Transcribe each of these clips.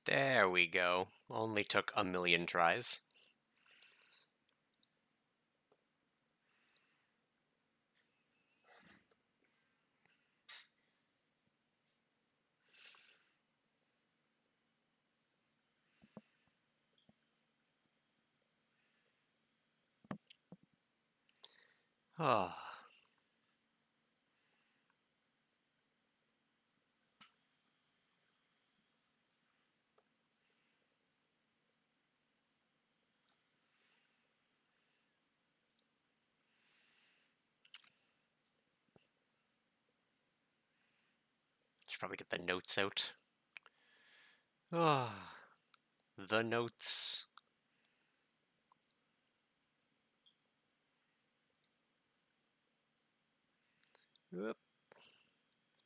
There we go. Only took a million tries. Oh. Should probably get the notes out. Oh. The notes. Whoop.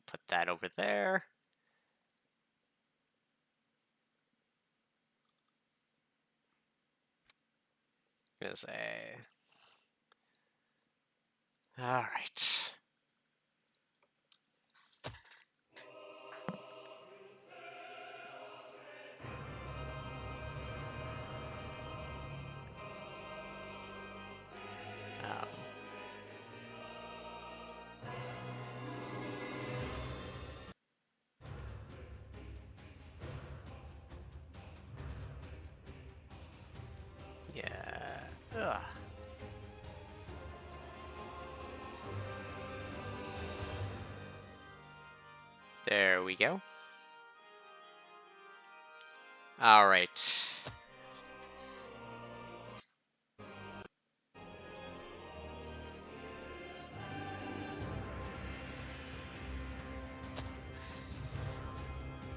Put that over there. Gonna say. All right. Um, yeah. Ugh. There we go. All right.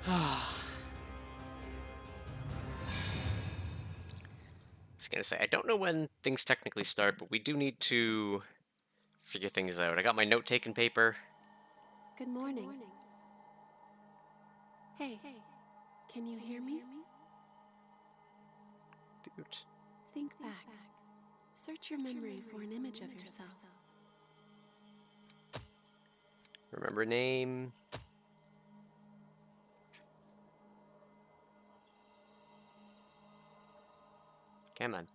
I was gonna say, I don't know when things technically start, but we do need to figure things out. I got my note-taking paper. Good morning. Hey, can you hear me? Dude. Think back. Search your memory for an image of yourself. Remember name. Come on.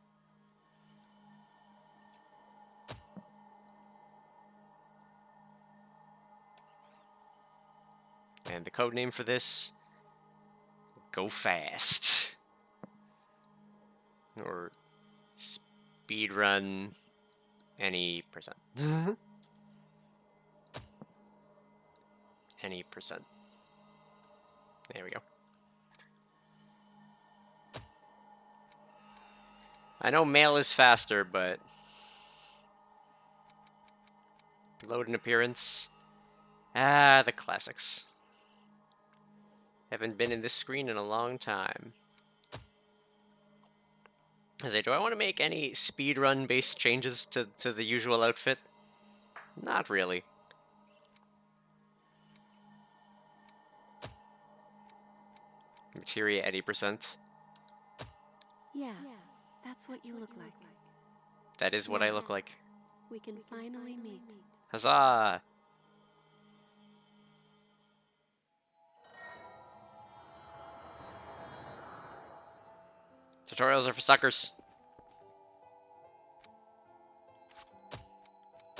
And the code name for this, Go Fast. Or Speedrun any percent. Any percent. There we go. I know mail is faster, but load an appearance. Ah, the classics. Haven't been in this screen in a long time. I say, do I want to make any speedrun based changes to the usual outfit? Not really. Materia any percent. Yeah, that's what you look like. That is what I look like. We can finally meet. Huzzah! Tutorials are for suckers.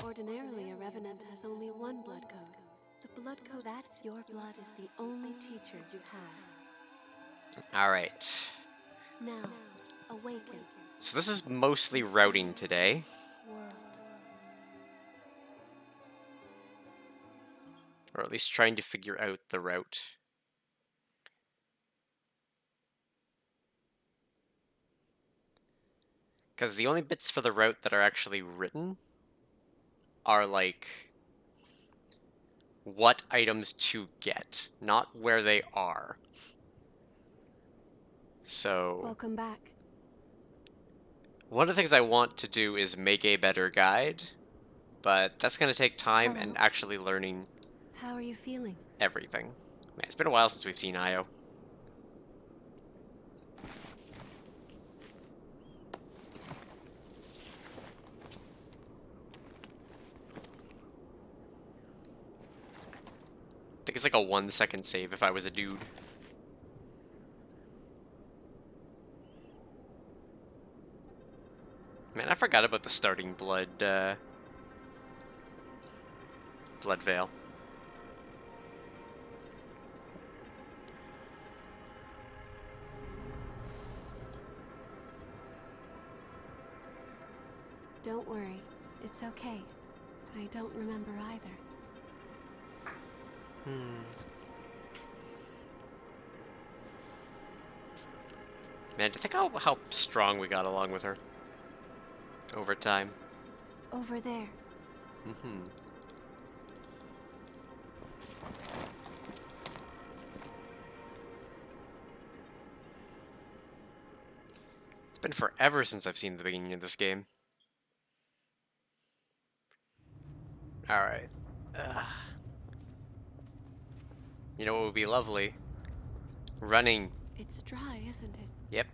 Ordinarily, a revenant has only one blood code. The blood code that's your blood is the only teacher you have. Alright. Now, awaken. So this is mostly routing today. World. Or at least trying to figure out the route. Because the only bits for the route that are actually written are like what items to get, not where they are. So Welcome back. one of the things I want to do is make a better guide, but that's going to take time Hello. and actually learning How are you feeling? everything. Man, it's been a while since we've seen Io. I think it's like a 1 second save if I was a dude. Man, I forgot about the starting blood veil. Don't worry. It's okay. I don't remember either. Man, do you think how strong we got along with her over time? Over there. It's been forever since I've seen the beginning of this game. Alright. You know what would be lovely? Running. It's dry, isn't it? Yep.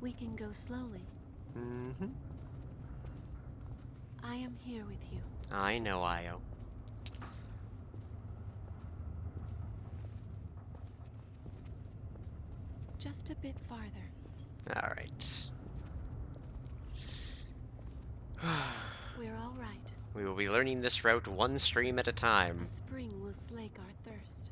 We can go slowly. I am here with you. I know, Io. Just a bit farther. Alright. We're all right. We will be learning this route one stream at a time. A spring will slake our thirst.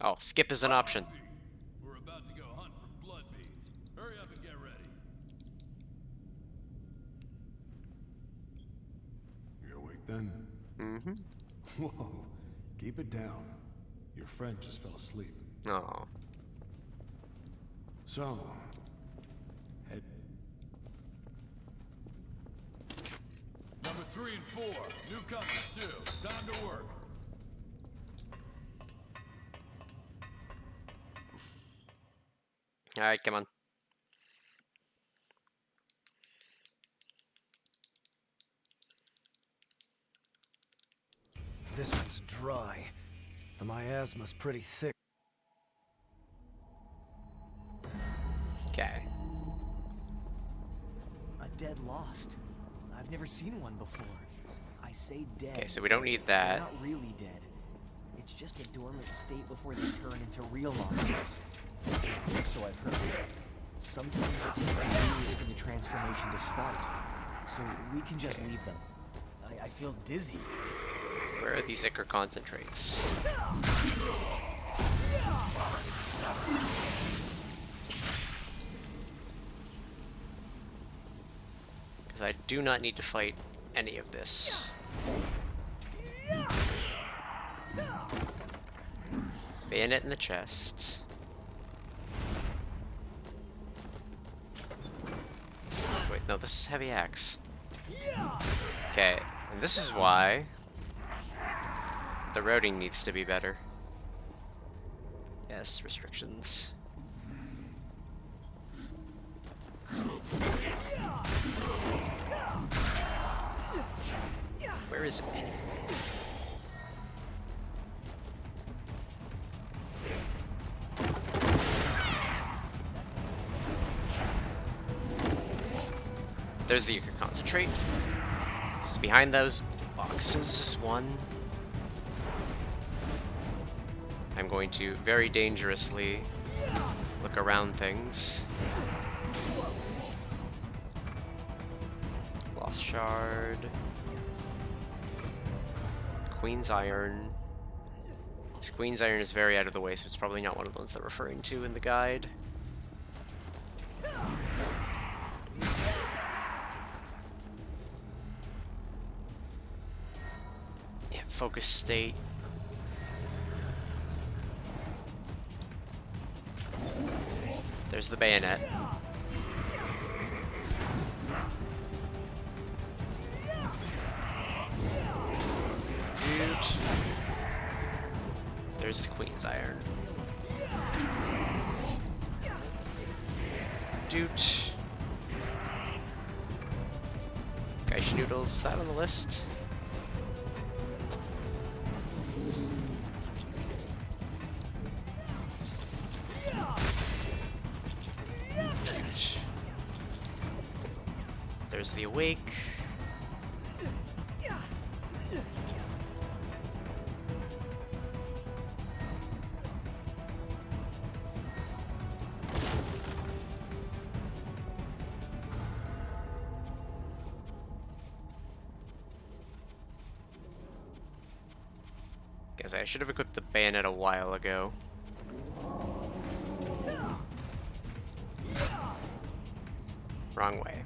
Oh, skip is an option. We're about to go hunt for blood beads. Hurry up and get ready. You awake then? Whoa, keep it down. Your friend just fell asleep. Oh. So, head. Number 3 and 4, newcomers too. Time to work. Alright, come on. This one's dry. The miasma's pretty thick. Okay. A dead lost. I've never seen one before. I say dead. Okay, so we don't need They're that. not really dead. It's just a dormant state before they turn into real monsters. So I've heard. Sometimes it takes years for the transformation to start. So we can just leave them. I feel dizzy. Where are these Ichor concentrates? Because I do not need to fight any of this. Bayonet in the chest. Wait, no, this is heavy axe. Okay, and this is why the routing needs to be better. Yes, restrictions. Where is it? There's the Ichor concentrate. It's behind those boxes is one. I'm going to very dangerously look around things. Lost shard. Queen's iron. This Queen's iron is very out of the way, so it's probably not one of those they're referring to in the guide. Yeah, focus state. There's the bayonet. Dude. There's the Queen's iron. Dude. Geisha noodles, is that on the list? there's the awake. Guess I should have equipped the bayonet a while ago. Wrong way.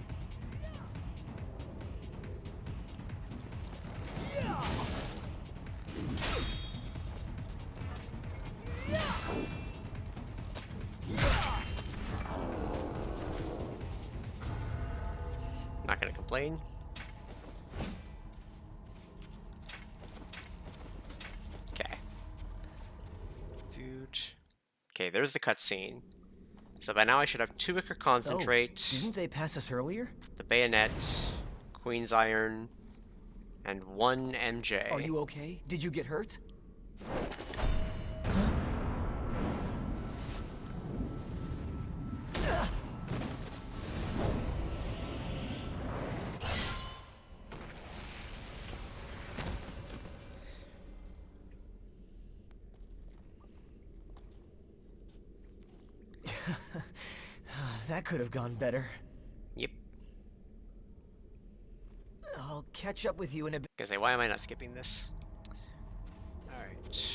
Not gonna complain. Okay. Dude. Okay, there's the cutscene. So by now I should have 2 Ichor Concentrate, Oh, didn't they pass us earlier? the bayonet, Queen's Iron, and 1 MJ. Are you okay? Did you get hurt? That could have gone better. Yep. I'll catch up with you in a bit. Gonna say, why am I not skipping this? Alright.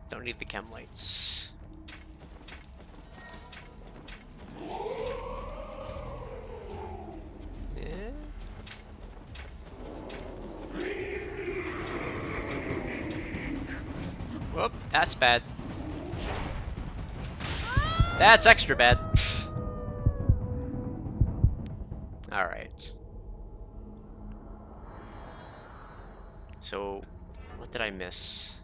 Don't need the chem lights. Yeah. Whoop, that's bad. That's extra bad. Alright. So, what did I miss?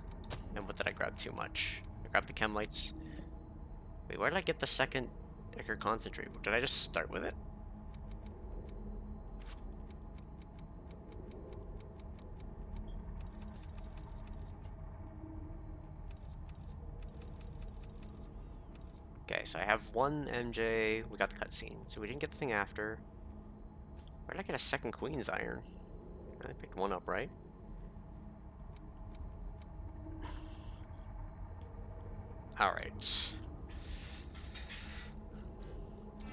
And what did I grab too much? I grabbed the chem lights. Wait, where did I get the second Ichor Concentrate? Did I just start with it? Okay, so I have 1 MJ, we got the cutscene, so we didn't get the thing after. Where did I get a second Queen's Iron? I picked 1 up, right? Alright.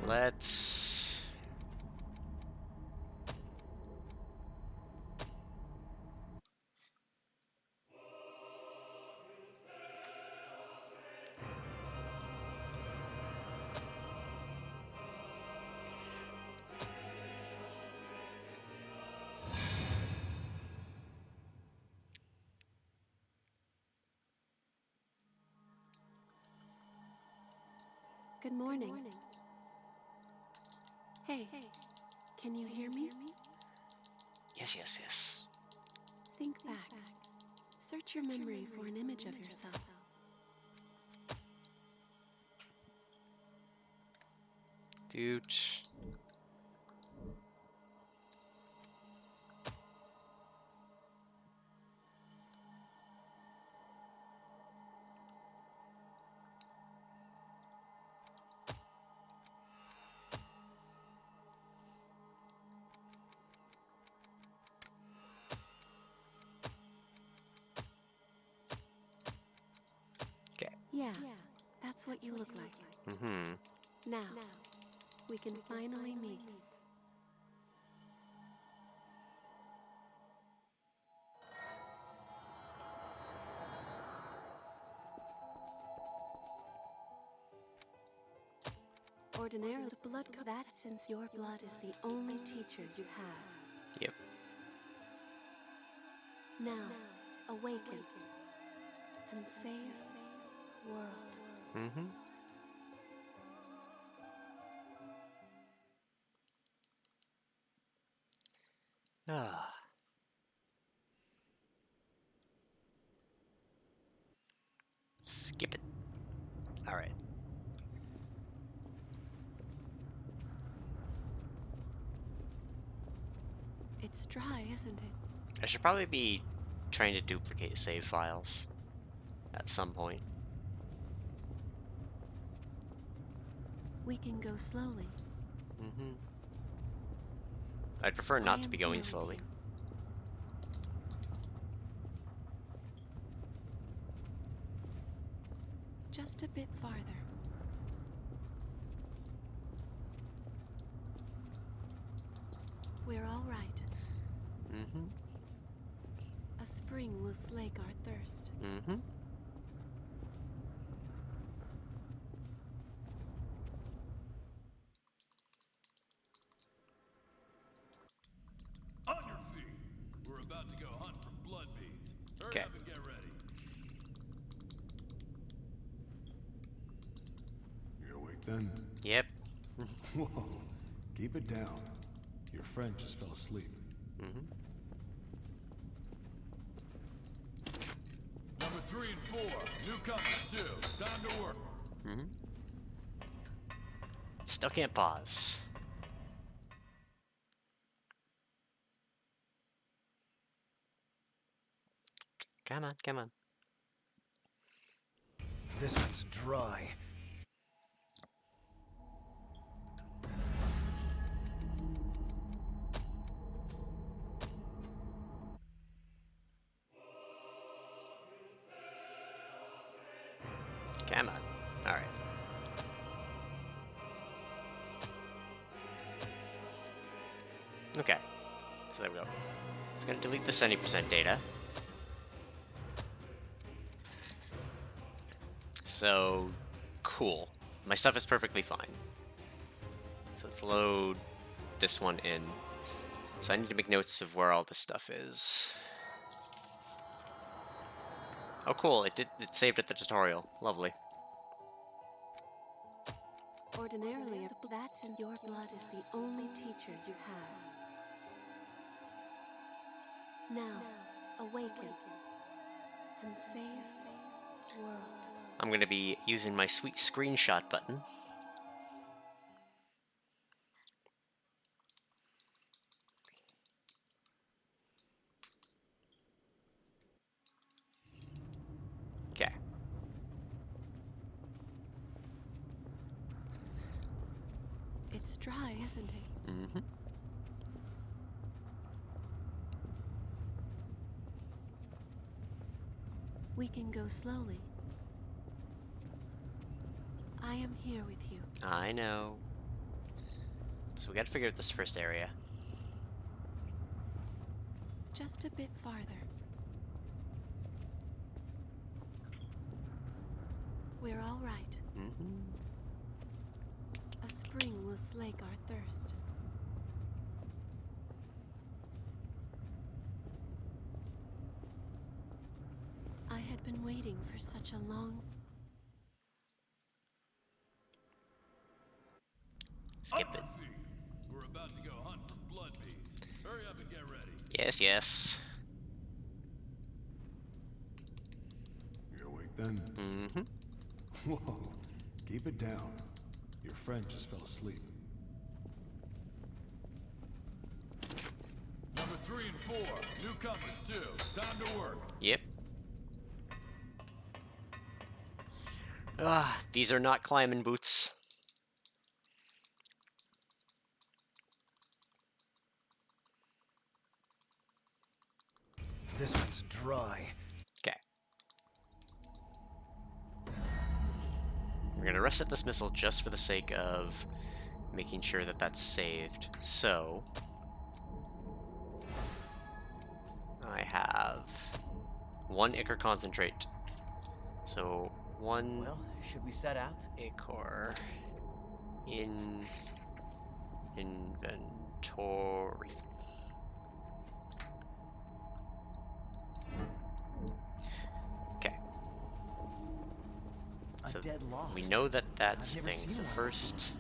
Let's... Good morning. Hey, can you hear me? Yes, yes, yes. Think back. Search your memory for an image of yourself. Dude. Yeah, that's what you look like. Mm-hmm. Now, we can finally meet. Ordinarily, the blood code that since your blood is the only teacher you have. Yep. Now, awaken and save the world. Mm-hmm. Ah. Skip it. Alright. It's dry, isn't it? I should probably be trying to duplicate save files at some point. We can go slowly. Mm-hmm. I'd prefer I not to am be here going with slowly. you. Just a bit farther. We're all right. Mm-hmm. A spring will slake our thirst. Mm-hmm. On your feet. We're about to go hunt for blood beads. Hurry Okay. up and get ready. You're awake then? Yep. Whoa, keep it down. Your friend just fell asleep. Mm-hmm. Number 3 and 4, newcomers 2. Time to work. Mm-hmm. Still can't pause. Come on, come on. This one's dry. Come on. Alright. Okay. So there we go. It's gonna delete the 70% data. So, cool. My stuff is perfectly fine. So let's load this one in. So I need to make notes of where all this stuff is. Oh cool, it saved at the tutorial. Lovely. Ordinarily, that's in your blood is the only teacher you have. Now, awaken and save the world. I'm gonna be using my sweet screenshot button. Okay. It's dry, isn't it? Mm-hmm. We can go slowly. I am here with you. I know. So we gotta figure out this first area. Just a bit farther. We're all right. Mm-hmm. A spring will slake our thirst. I had been waiting for such a long... Skip On it. your feet. We're about to go hunt for blood beads. Hurry up and get ready. Yes, yes. You're awake then? Mm-hmm. Whoa, keep it down. Your friend just fell asleep. Number 3 and 4, newcomers 2. Time to work. Yep. Ah, these are not climbing boots. This one's dry. Okay. We're gonna reset this missile just for the sake of making sure that that's saved. So I have 1 Ichor concentrate. So 1 Well, should we set out? Ichor in inventory. Okay. A dead lost. we know that that's I've a never thing. seen So one. first,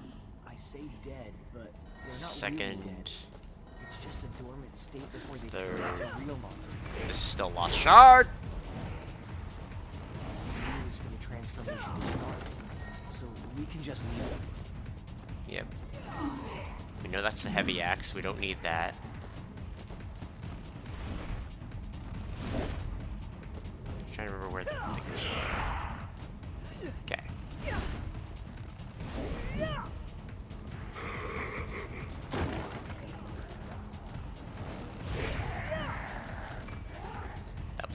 I say dead, but they're not really second, dead. It's just a dormant state before they third. turn into real monsters. this is still lost shard. It takes years for the transformation to start, so we can just leave it. Yep. We know that's the heavy axe. We don't need that. I'm trying to remember where the thing is. Okay.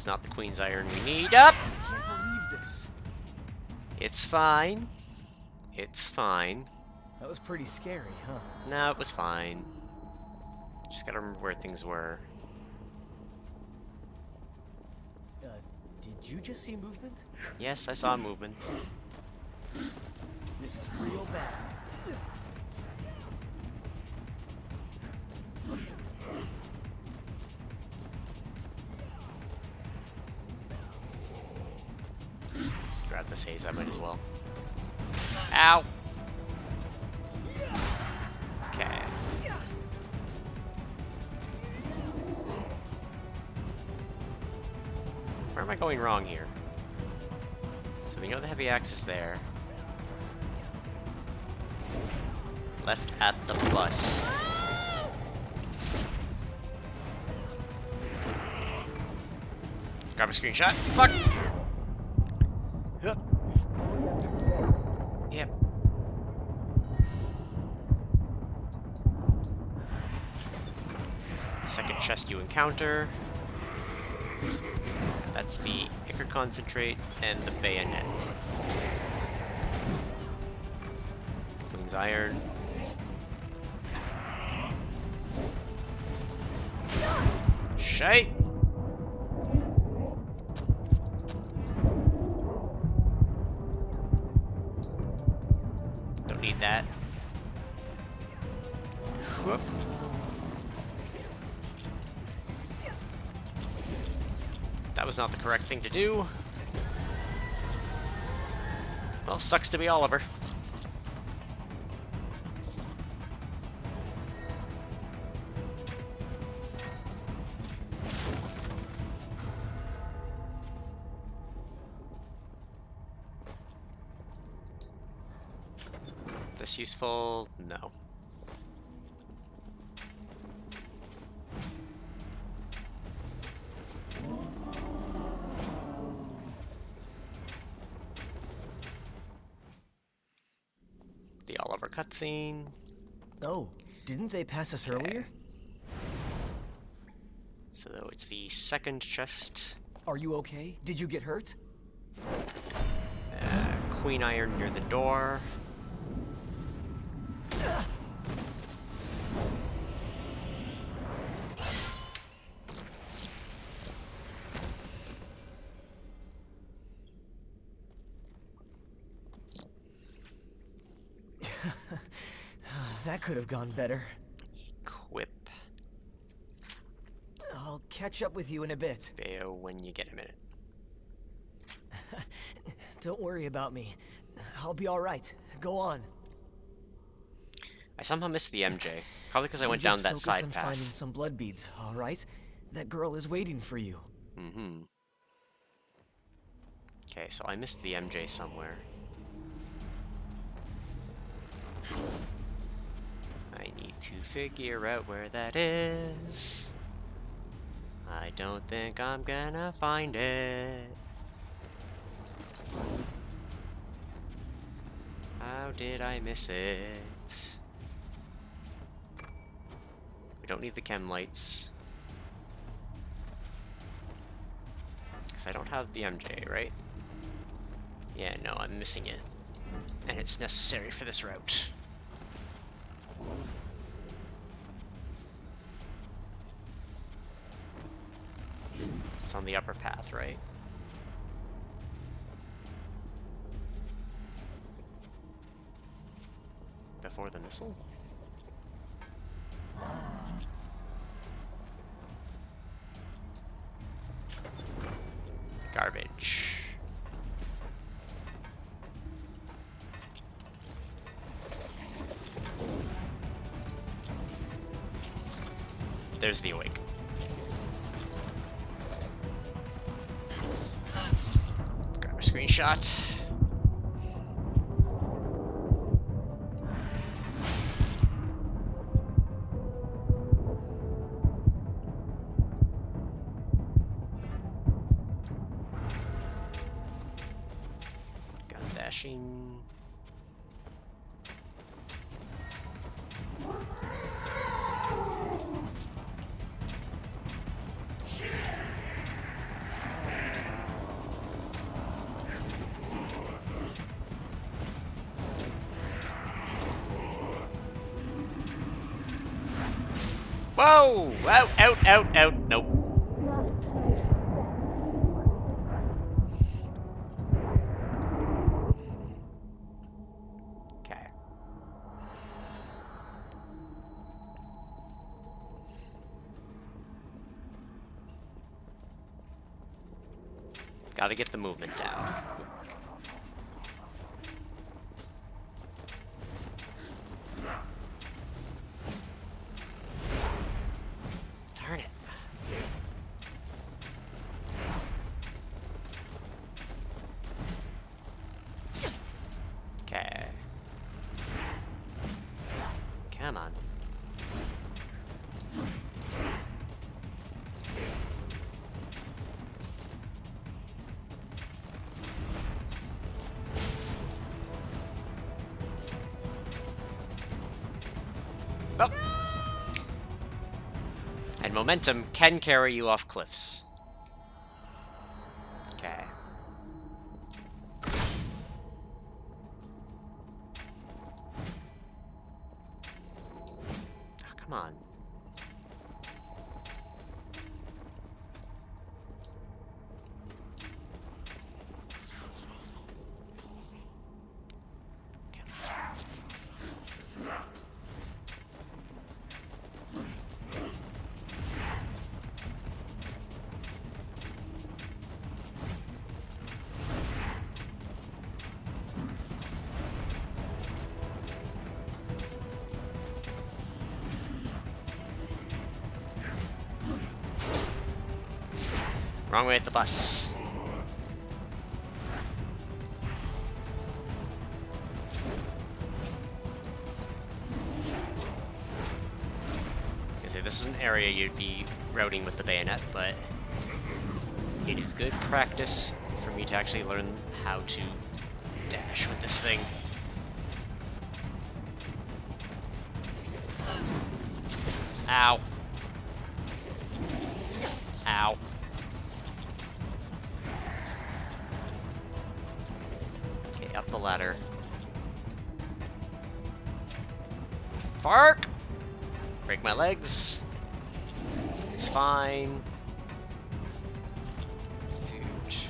not the Queen's Iron we need. Up! I can't believe this. It's fine. It's fine. That was pretty scary, huh? No, it was fine. Just gotta remember where things were. Did you just see movement? Yes, I saw movement. This is real bad. Just grab this haze, I might as well. Ow! Okay. Where am I going wrong here? So we know the heavy axe is there. Left at the bus. Grab a screenshot. Fuck! Hup. Yep. Second chest you encounter. That's the Ichor Concentrate and the Bayonet. Queen's Iron. Shite! Don't need that. Whoop. That was not the correct thing to do. Well, sucks to be Oliver. This useful? No. The Oliver cutscene. Oh, didn't they pass us earlier? So though it's the second chest. Are you okay? Did you get hurt? Queen Iron near the door. That could have gone better. Equip I'll catch up with you in a bit. Bayo when you get a minute. Don't worry about me. I'll be all right. Go on. I somehow missed the MJ. Probably because I went Just down that focus side on path. finding some blood beads, all right? That girl is waiting for you. Mm-hmm. Okay, so I missed the MJ somewhere. I need to figure out where that is. I don't think I'm gonna find it. How did I miss it? We don't need the chem lights. Because I don't have the MJ, right? Yeah, no, I'm missing it. And it's necessary for this route. It's on the upper path, right? Before the missile? Garbage. There's the awake. Grab a screenshot. Gun dashing. Whoa! Out, out, out, out. Nope. Okay. Gotta get the movement down. Darn it. Okay. Come on. Well. And momentum can carry you off cliffs. Okay. Oh, come on. Wrong way at the bus. I say this is an area you'd be routing with the bayonet, but it is good practice for me to actually learn how to dash with this thing. Ow. Ow. Okay, up the ladder. Fark! Break my legs. It's fine. Huge.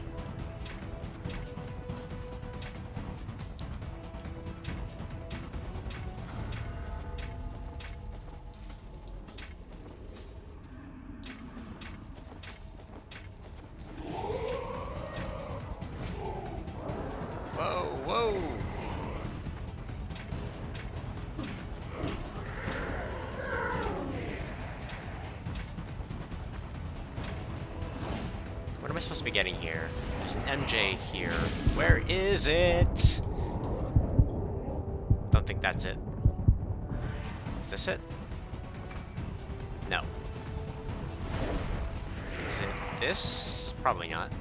Whoa, whoa! What am I supposed to be getting here? There's an MJ here. Where is it? Don't think that's it. Is this it? No. Is it this? Probably not.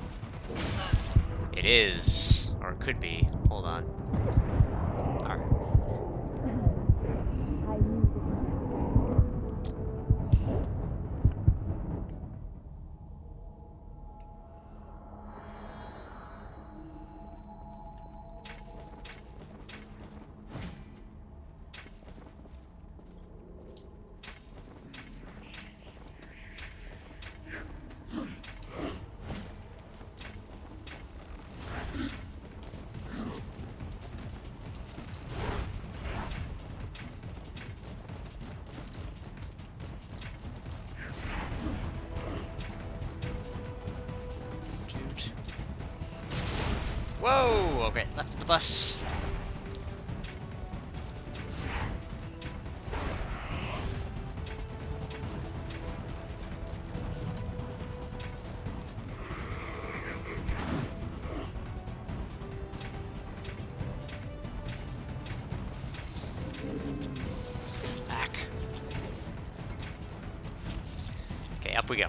It is. Or it could be. Hold on. Alright. Whoa! Okay, left the bus. Back. Okay, up we go.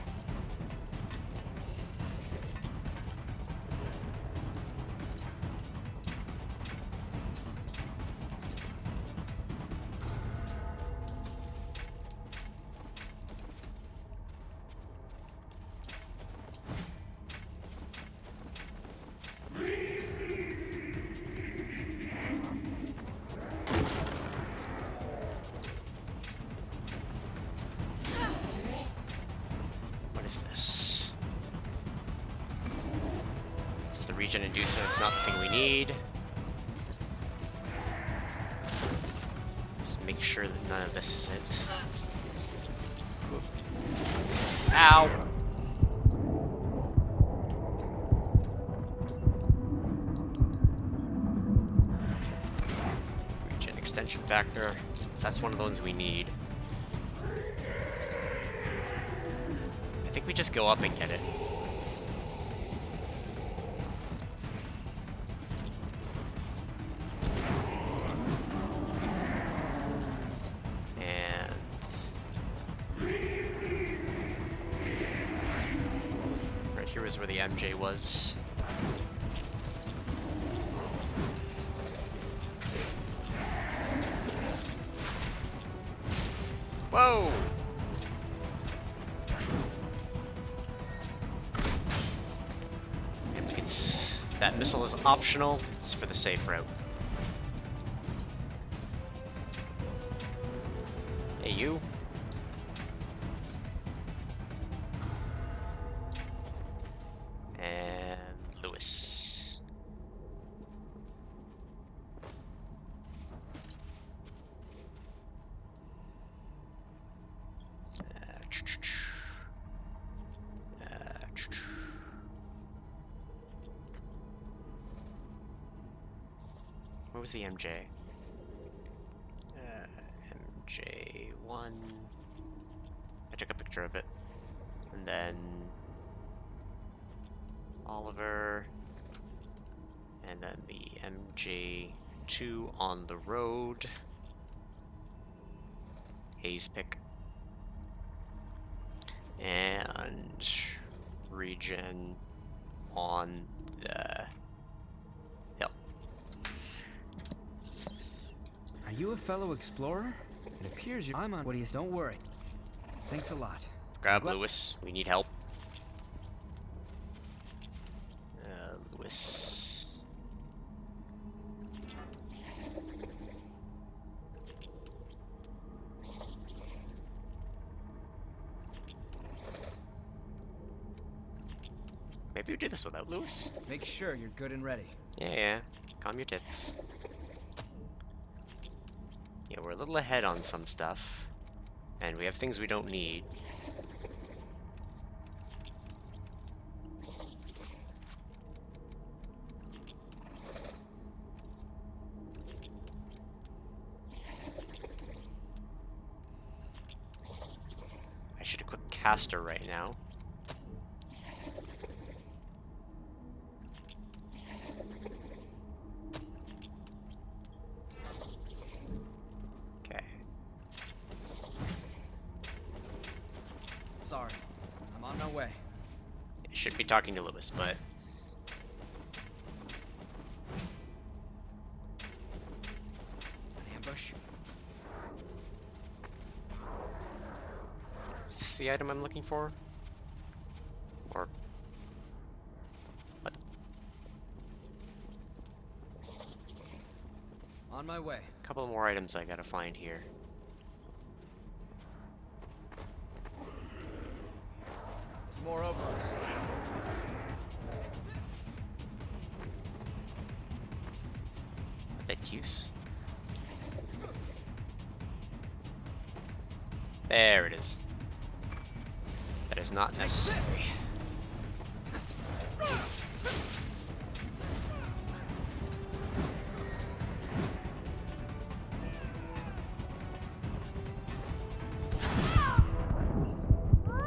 regen inducer, it's not the thing we need. Just make sure that none of this is it. Ow! Regen extension factor. That's one of those we need. I think we just go up and get it. And right here is where the MJ was. Whoa! That missile is optional, it's for the safe route. Hey, you. And Lewis. What was the MJ? MJ1. I took a picture of it. And then Oliver. And then the MJ2 on the road. Hayes pick. And regen on the hill. Are you a fellow explorer? It appears I'm on. What do you? Don't worry. Thanks a lot. Grab Lewis. We need help. Lewis. Maybe we do this without Lewis. Make sure you're good and ready. Yeah. Calm your tits. Yeah, we're a little ahead on some stuff. And we have things we don't need. I should equip Caster right now. Sorry, I'm on my way. I should be talking to Lewis, but An ambush. is this the item I'm looking for? Or what? On my way. A couple more items I gotta find here. There's more over us. That use. There it is. That is not necessary.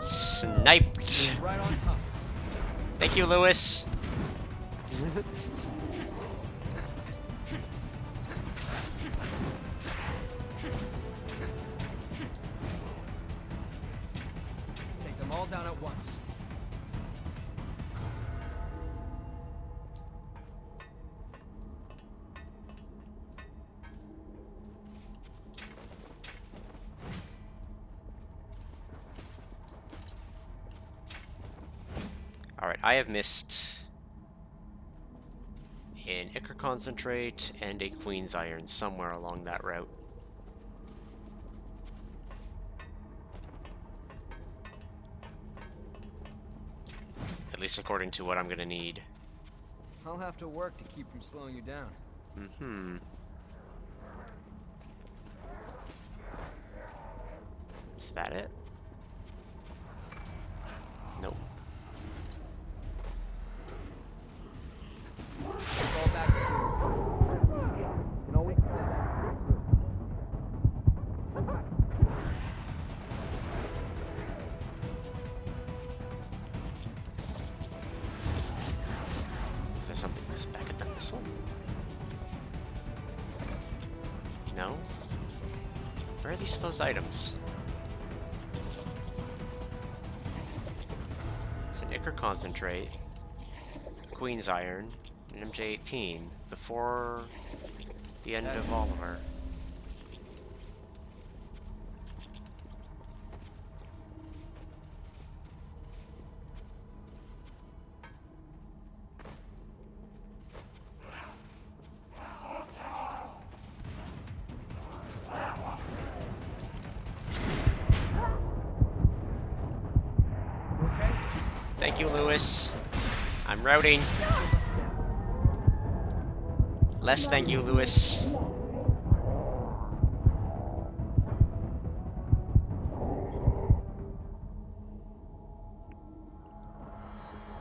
Sniped. Right on top. Thank you, Lewis. Take them all down at once. Alright, I have missed an Ichor Concentrate and a Queen's Iron somewhere along that route. At least according to what I'm gonna need. I'll have to work to keep from slowing you down. Mm-hmm. Is that it? Nope. Fall back to you can always fall back. There's something that's back at the missile? No? Where are these supposed items? It's an Ichor Concentrate, Queen's Iron, and MJ-18 before the end of Oliver. Thank you, Lewis. I'm routing. Less thank you, Lewis.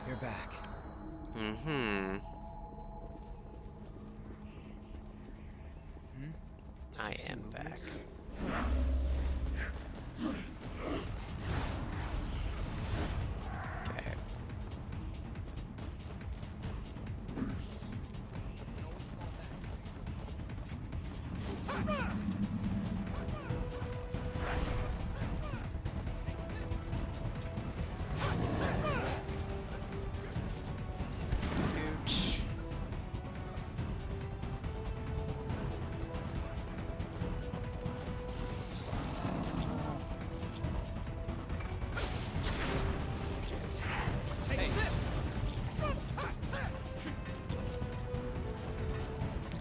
You're back. Mm-hmm. I am back. Okay. Huge.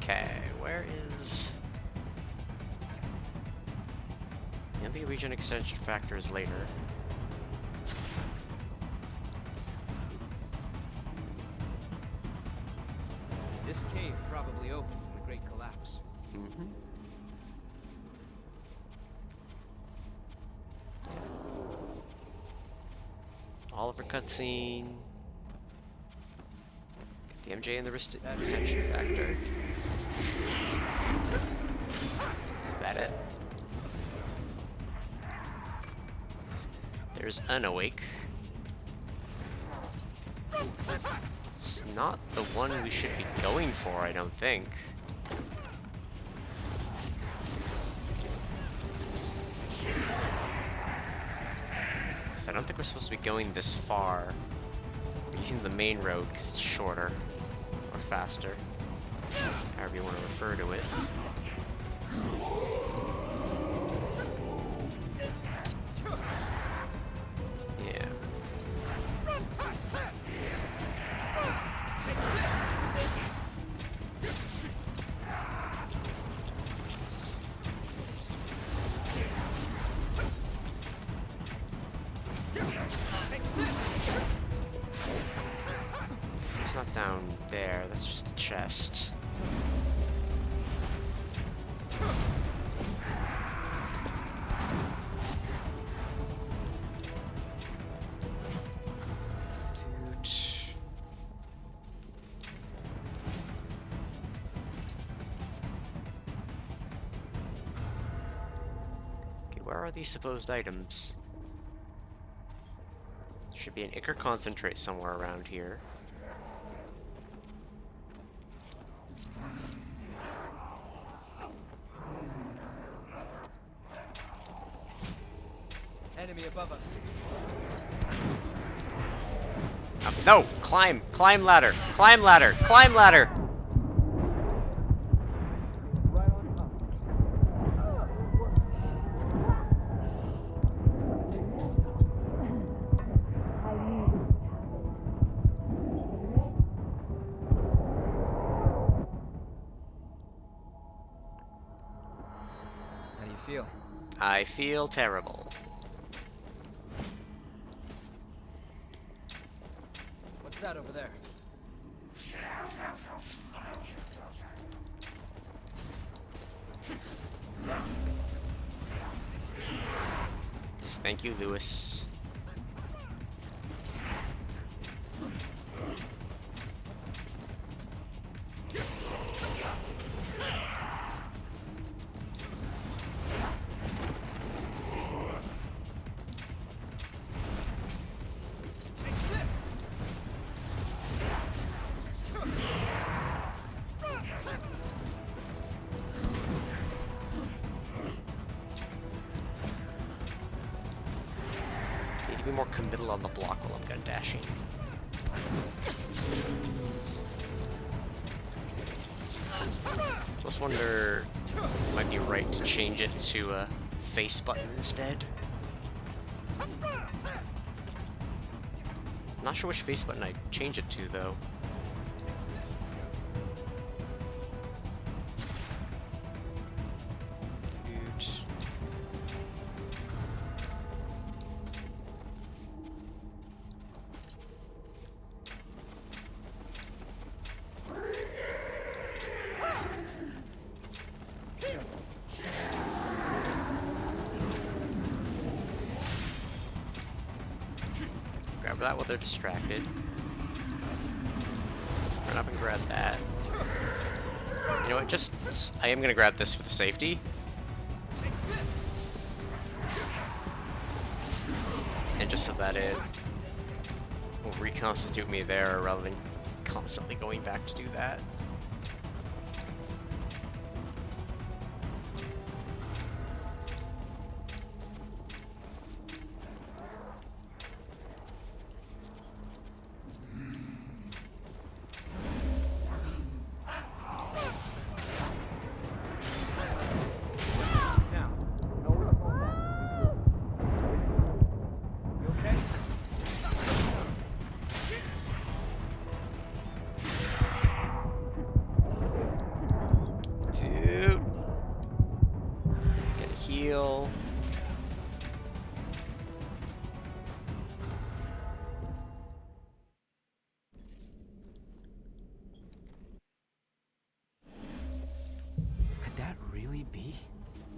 Okay, where is... The region extension factor is later. This cave probably opened in the Great Collapse. Mm-hmm. Oliver cutscene. Get the MJ and the extension factor. Is that it? There's Unawake. It's not the one we should be going for, I don't think. Because I don't think we're supposed to be going this far. We're using the main road because it's shorter. Or faster. However you want to refer to it. Yeah. It's not down there, that's just a chest. Where are these supposed items? There should be an Ichor Concentrate somewhere around here. Enemy above us. No! Climb! Climb ladder! Climb ladder! Climb ladder! How do you feel? I feel terrible. What's that over there? Thank you, Lewis. Need to be more committal on the block while I'm gun dashing. Just wonder, it might be right to change it to a face button instead. I'm not sure which face button I'd change it to though. Grab that while they're distracted. Run up and grab that. You know what, I am gonna grab this for the safety. And just so that it will reconstitute me there rather than constantly going back to do that. Dude. Get a heal. Could that really be?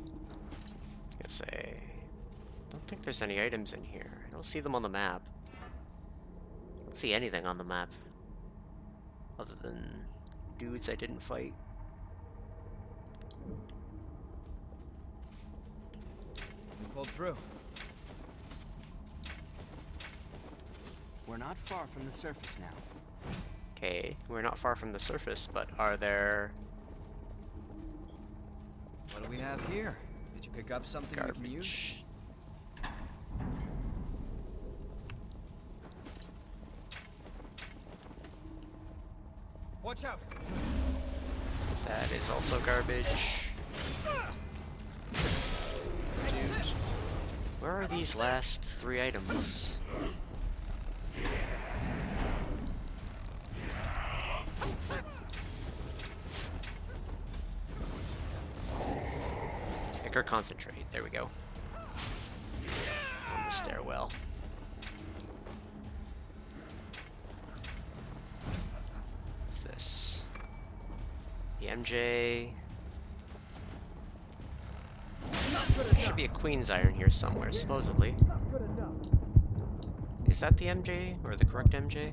I was gonna say, I don't think there's any items in here. I don't see them on the map. I don't see anything on the map. Other than dudes I didn't fight. We pulled through. We're not far from the surface now. Okay, we're not far from the surface, but are there What do we have here? Did you pick up something we can use? garbage? Watch out! That is also garbage. Dude, where are these last 3 items? Pick or concentrate. There we go. On the stairwell. What's this? The MJ. There should be a Queen's Iron here somewhere, supposedly. Is that the MJ? Or the correct MJ?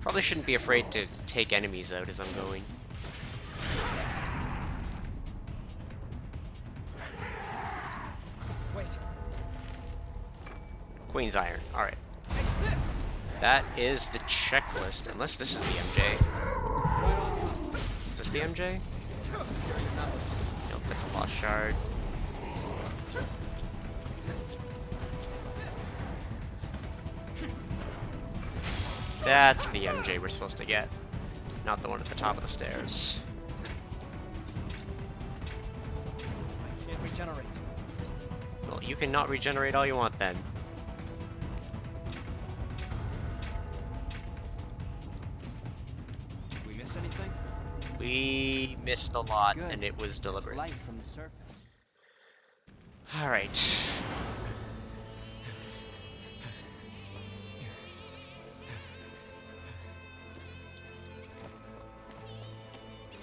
Probably shouldn't be afraid to take enemies out as I'm going. Wait. Queen's Iron, alright. That is the checklist, unless this is the MJ. Is this the MJ? Nope, that's a lost shard. That's the MJ we're supposed to get, not the one at the top of the stairs. I can't regenerate. Well, you can not regenerate all you want then. Did we miss anything? We missed a lot, Good. and it was It's deliberate. light from the surface. Alright.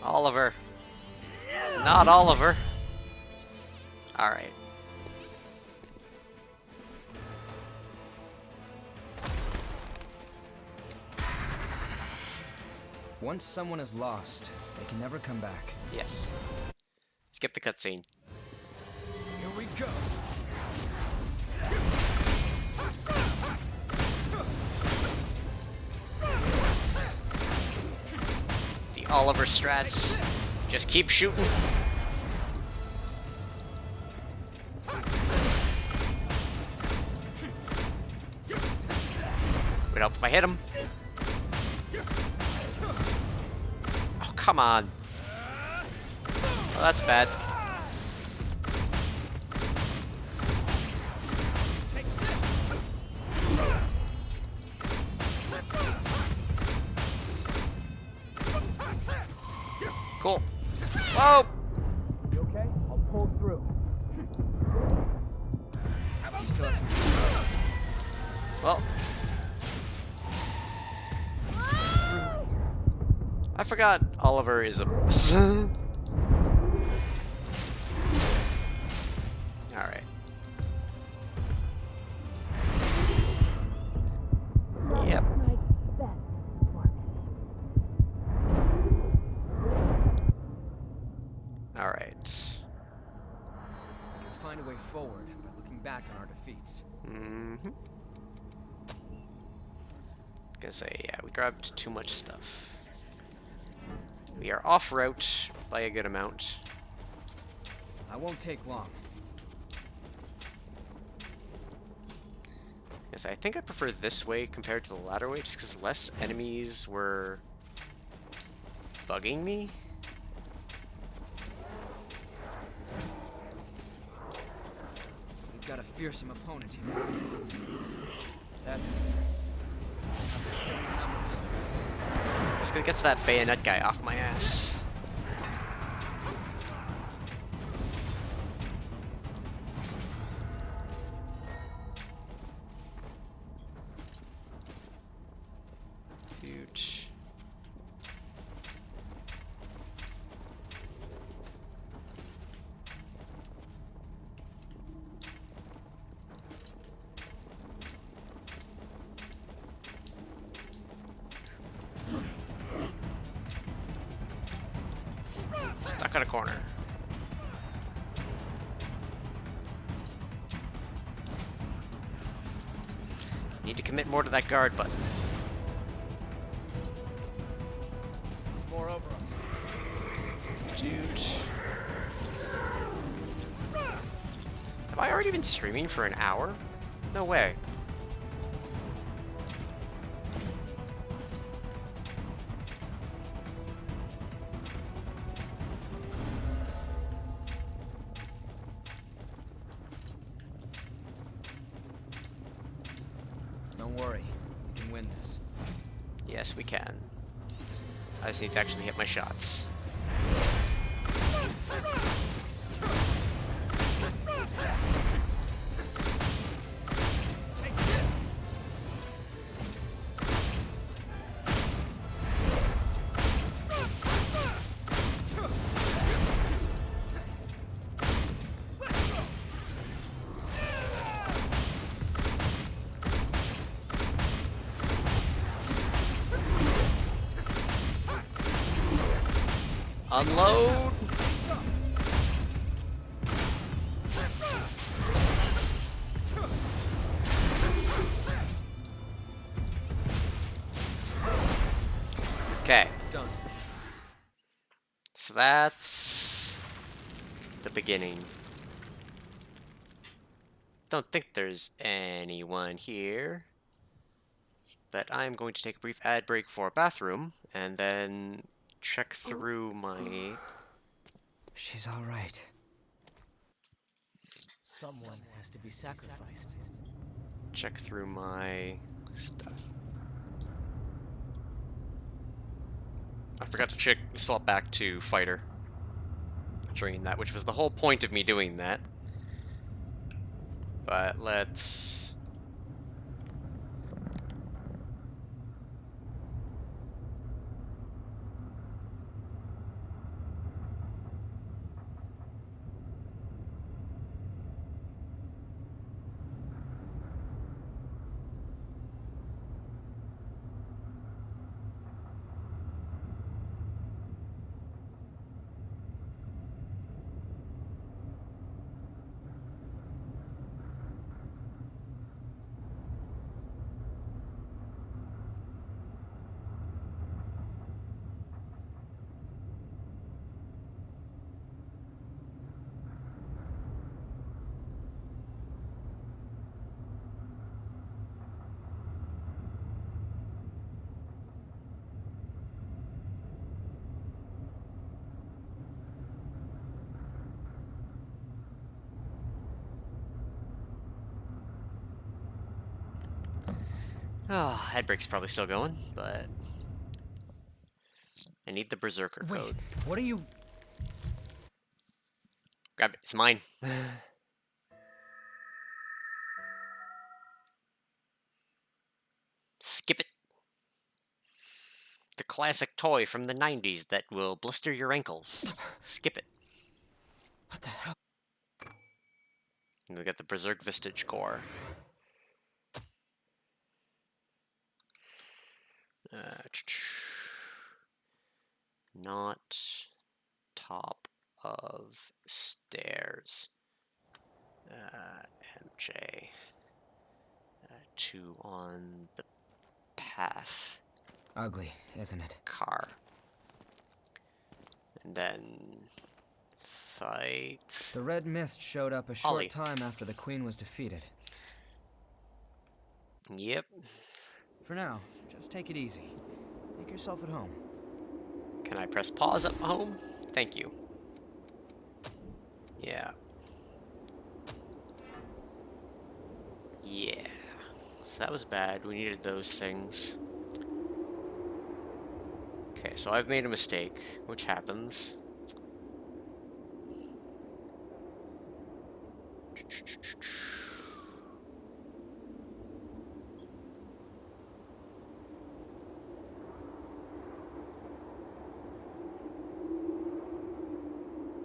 Oliver. Not Oliver. Alright. Once someone is lost, they can never come back. Yes. Skip the cutscene. Here we go. The Oliver strats. Just keep shooting. Would help if I hit him. Oh, come on. Oh, that's bad. Cool. Whoa! You okay? I'll pull through. You still have some. Well. I forgot Oliver is a boss. Alright. Yep. Alright. We can find a way forward by looking back on our defeats. Mm-hmm. Gonna say, yeah, we grabbed too much stuff. We are off route by a good amount. I won't take long. Yes, I think I prefer this way compared to the latter way, just because less enemies were bugging me. We've got a fearsome opponent here. That's Just gonna get that bayonet guy off my ass. Huge. Stuck in a corner. Need to commit more to that guard button. There's more over us. Dude. Have I already been streaming for an hour? No way. Don't worry, we can win this. Yes, we can. I just need to actually hit my shots. Unload! Okay. It's done. So that's the beginning. Don't think there's anyone here. But I'm going to take a brief ad break for a bathroom and then check through my... She's all right. Someone has to be sacrificed. check through my stuff. I forgot to swap back to fighter during that, which was the whole point of me doing that. But let's... Oh, headbreak's probably still going, but I need the Berserker Wait, code. what are you... Grab it. It's mine. Skip it. The classic toy from the 90s that will blister your ankles. Skip it. What the hell? And we got the Berserk Vistage Core. Not top of stairs. MJ. 2 on the path. Ugly, isn't it? Car. And then fight. The red mist showed up a short Ollie. time after the queen was defeated. Yep. For now, just take it easy. Make yourself at home. Can I press pause at home? Thank you. Yeah. Yeah. So that was bad. We needed those things. Okay, so I've made a mistake, which happens.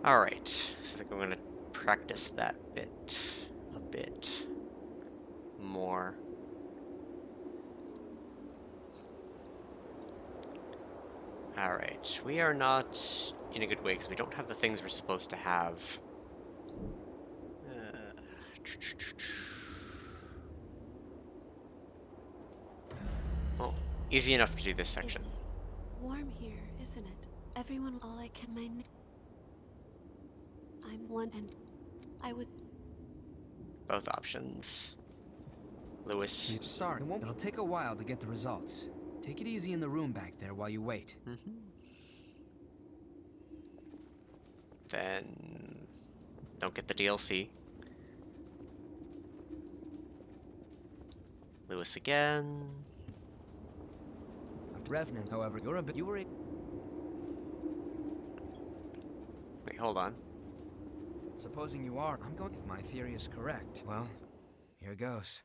Alright, so I think I'm gonna practice that bit a bit more. Alright, we are not in a good way because we don't have the things we're supposed to have. Well, easy enough to do this section. It's warm here, isn't it? Everyone, all I can mind. I'm one, and I was. Both options. Lewis. Sorry, it'll take a while to get the results. Take it easy in the room back there while you wait. Then don't get the DLC. Lewis again. Revenant, however, you were a... Wait, hold on. Supposing you are, I'm going... If my theory is correct, well, here goes.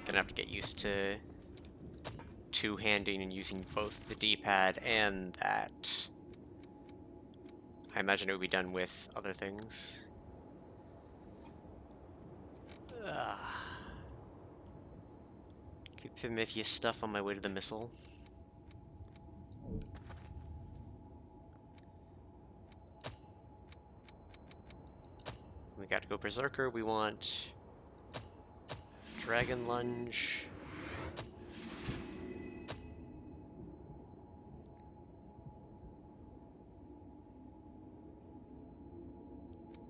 Gonna have to get used to two-handing and using both the D-pad and that. I imagine it would be done with other things. Keep Prometheus stuff on my way to the missile. We gotta go Berserker. We want Dragon Lunge.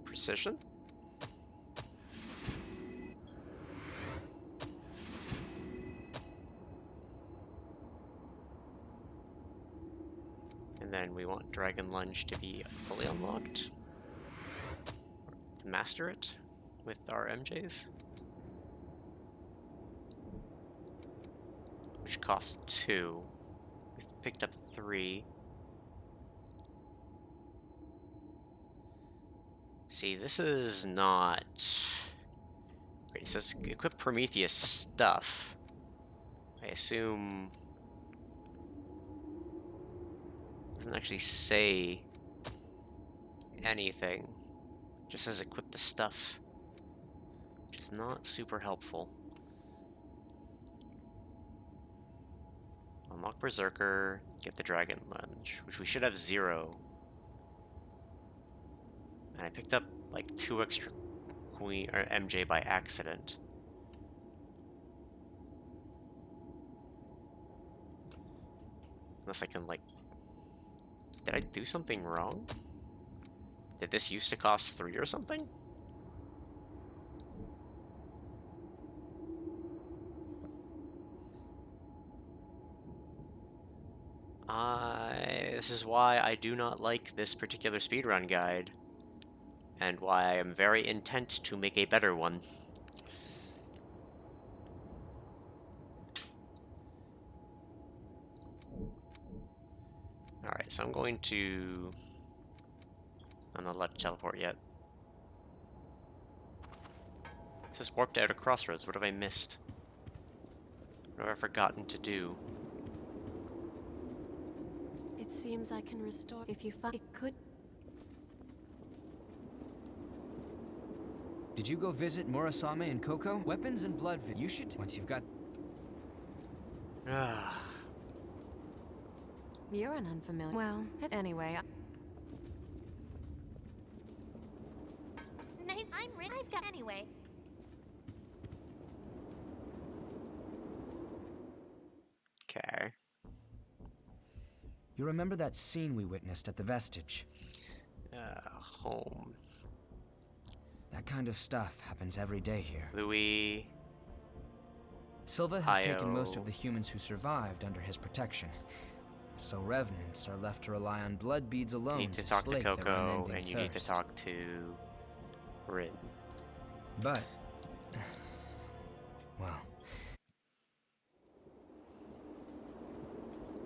Precision. And then we want Dragon Lunge to be fully unlocked. To master it with our MJs. Which costs 2. We've picked up 3. See, this is not... Wait, it says equip Prometheus stuff. I assume... It doesn't actually say anything. It just says equip the stuff. Which is not super helpful. Unlock Berserker, get the Dragon Lunge, which we should have 0. And I picked up like 2 extra Queen or MJ by accident. Unless I can like... Did I do something wrong? Did this used to cost 3 or something? This is why I do not like this particular speedrun guide, and why I am very intent to make a better one. Alright, so I'm going to... I'm not allowed to teleport yet. This is warped out of Crossroads. What have I missed? What have I forgotten to do? It seems I can restore if you find it could. Did you go visit Murasame and Coco? Weapons and blood you should once you've got... Ah. You're an unfamiliar. Well, anyway. Nice. I've got anyway. Okay. You remember that scene we witnessed at the Vestige? Home. That kind of stuff happens every day here. Louis. Silva has taken most Io. of the humans who survived under his protection. So revenants are left to rely on blood beads You alone need to to talk to slake their Coco, unending and you need to thirst. talk to Rin. But... well...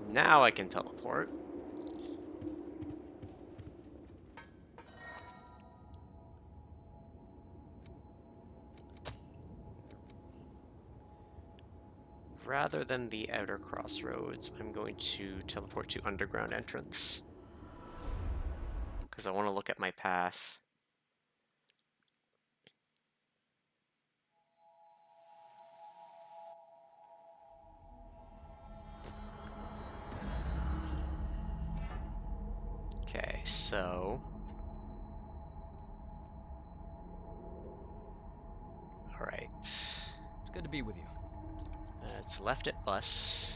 Now I can teleport. Rather than the outer crossroads, I'm going to teleport to underground entrance. Because I want to look at my path. Okay, so... Alright. It's good to be with you. It's left at bus.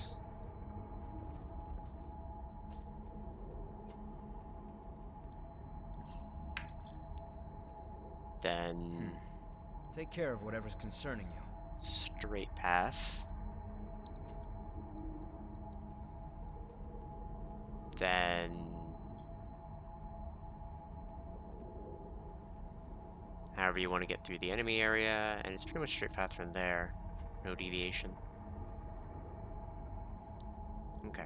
Then... Take care of whatever's concerning you. straight path. Then... however you want to get through the enemy area, and it's pretty much straight path from there. No deviation. Okay.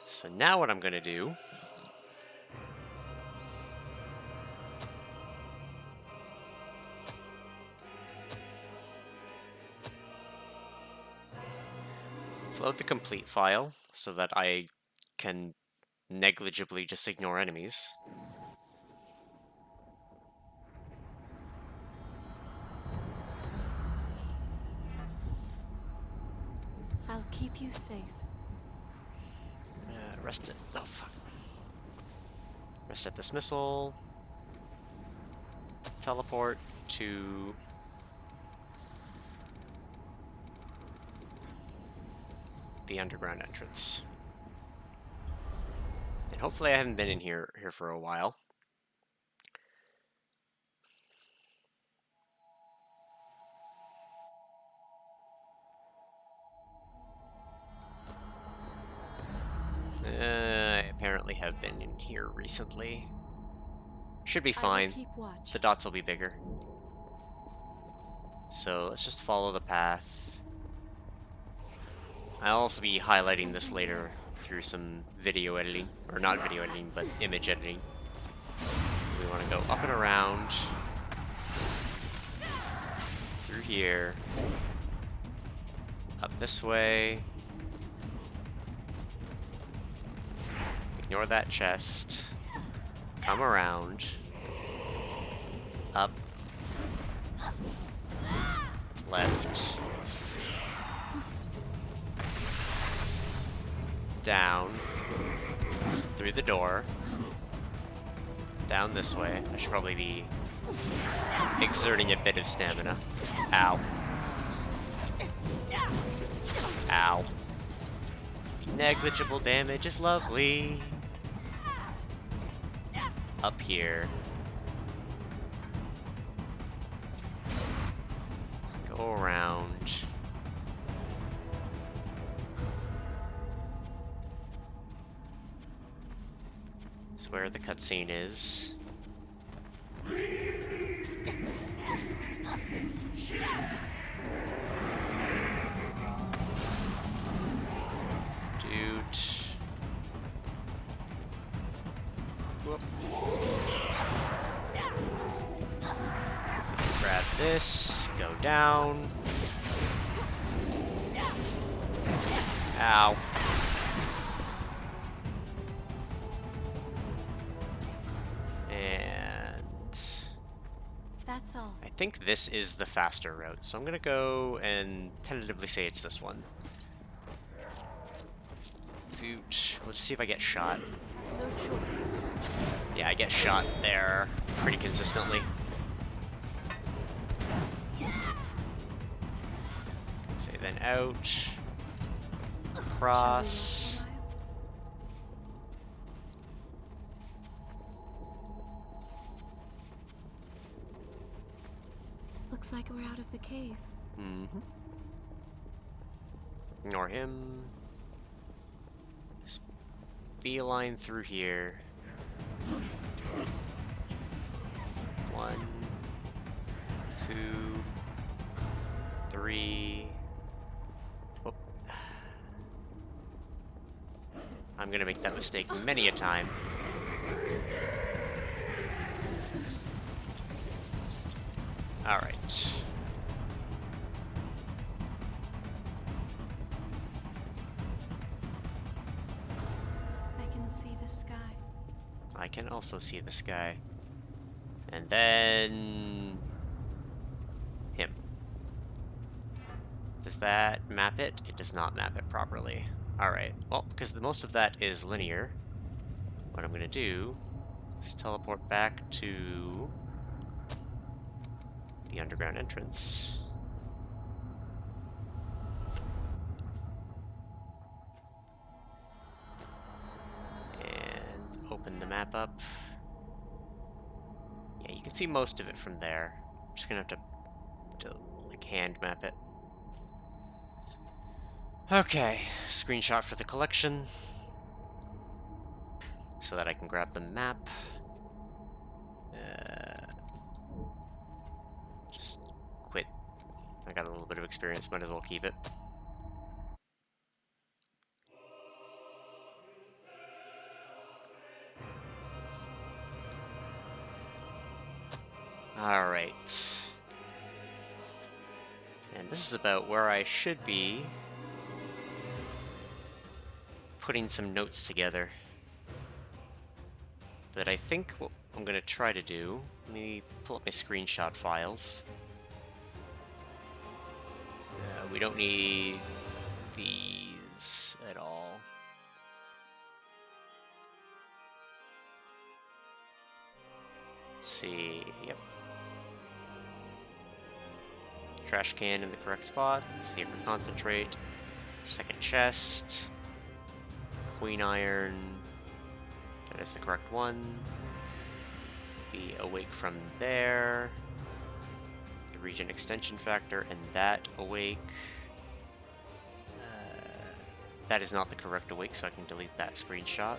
So now what I'm gonna do is load the complete file so that I can negligibly just ignore enemies. I'll keep you safe. Rest at... oh, fuck. Rest at dismissal. Teleport to... the underground entrance. And hopefully I haven't been in here for a while. I apparently have been in here recently. Should be I will fine. keep watch. The dots will be bigger. So let's just follow the path. I'll also be highlighting this later through some video editing. Or not video editing, but image editing. We want to go up and around. Through here. Up this way. Ignore that chest. Come around. Up. Left. Down. Through the door. Down this way. I should probably be exerting a bit of stamina. Ow. Ow. Negligible damage is lovely. Up here. Go around. That's where the cutscene is. Dude. Whoop. So grab this, go down. Ow. And That's all. I think this is the faster route, so I'm gonna go and tentatively say it's this one. Dude, let's see if I get shot. No choice. Yeah, I get shot there pretty consistently. Say then out. Cross. Shall we rest a while? Looks like we're out of the cave. Mm-hmm. Ignore him. Just beeline through here. 1, 2, 3. Whoop. I'm gonna make that mistake many a time. Alright. I can see the sky. I can also see the sky. And then... him. Does that map it? It does not map it properly. Alright, well, because most of that is linear, what I'm going to do is teleport back to the underground entrance. And open the map up. Yeah, you can see most of it from there. I'm just going to have to like hand map it. Okay, screenshot for the collection so that I can grab the map. Just quit. I got a little bit of experience, might as well keep it. Alright. And this is about where I should be putting some notes together. But I think what I'm going to try to do, let me pull up my screenshot files. We don't need these at all. Let's see, yep. Trash can in the correct spot, saber concentrate, second chest, queen iron, that is the correct one. Be awake from there. The regen extension factor and that awake. That is not the correct awake, so I can delete that screenshot.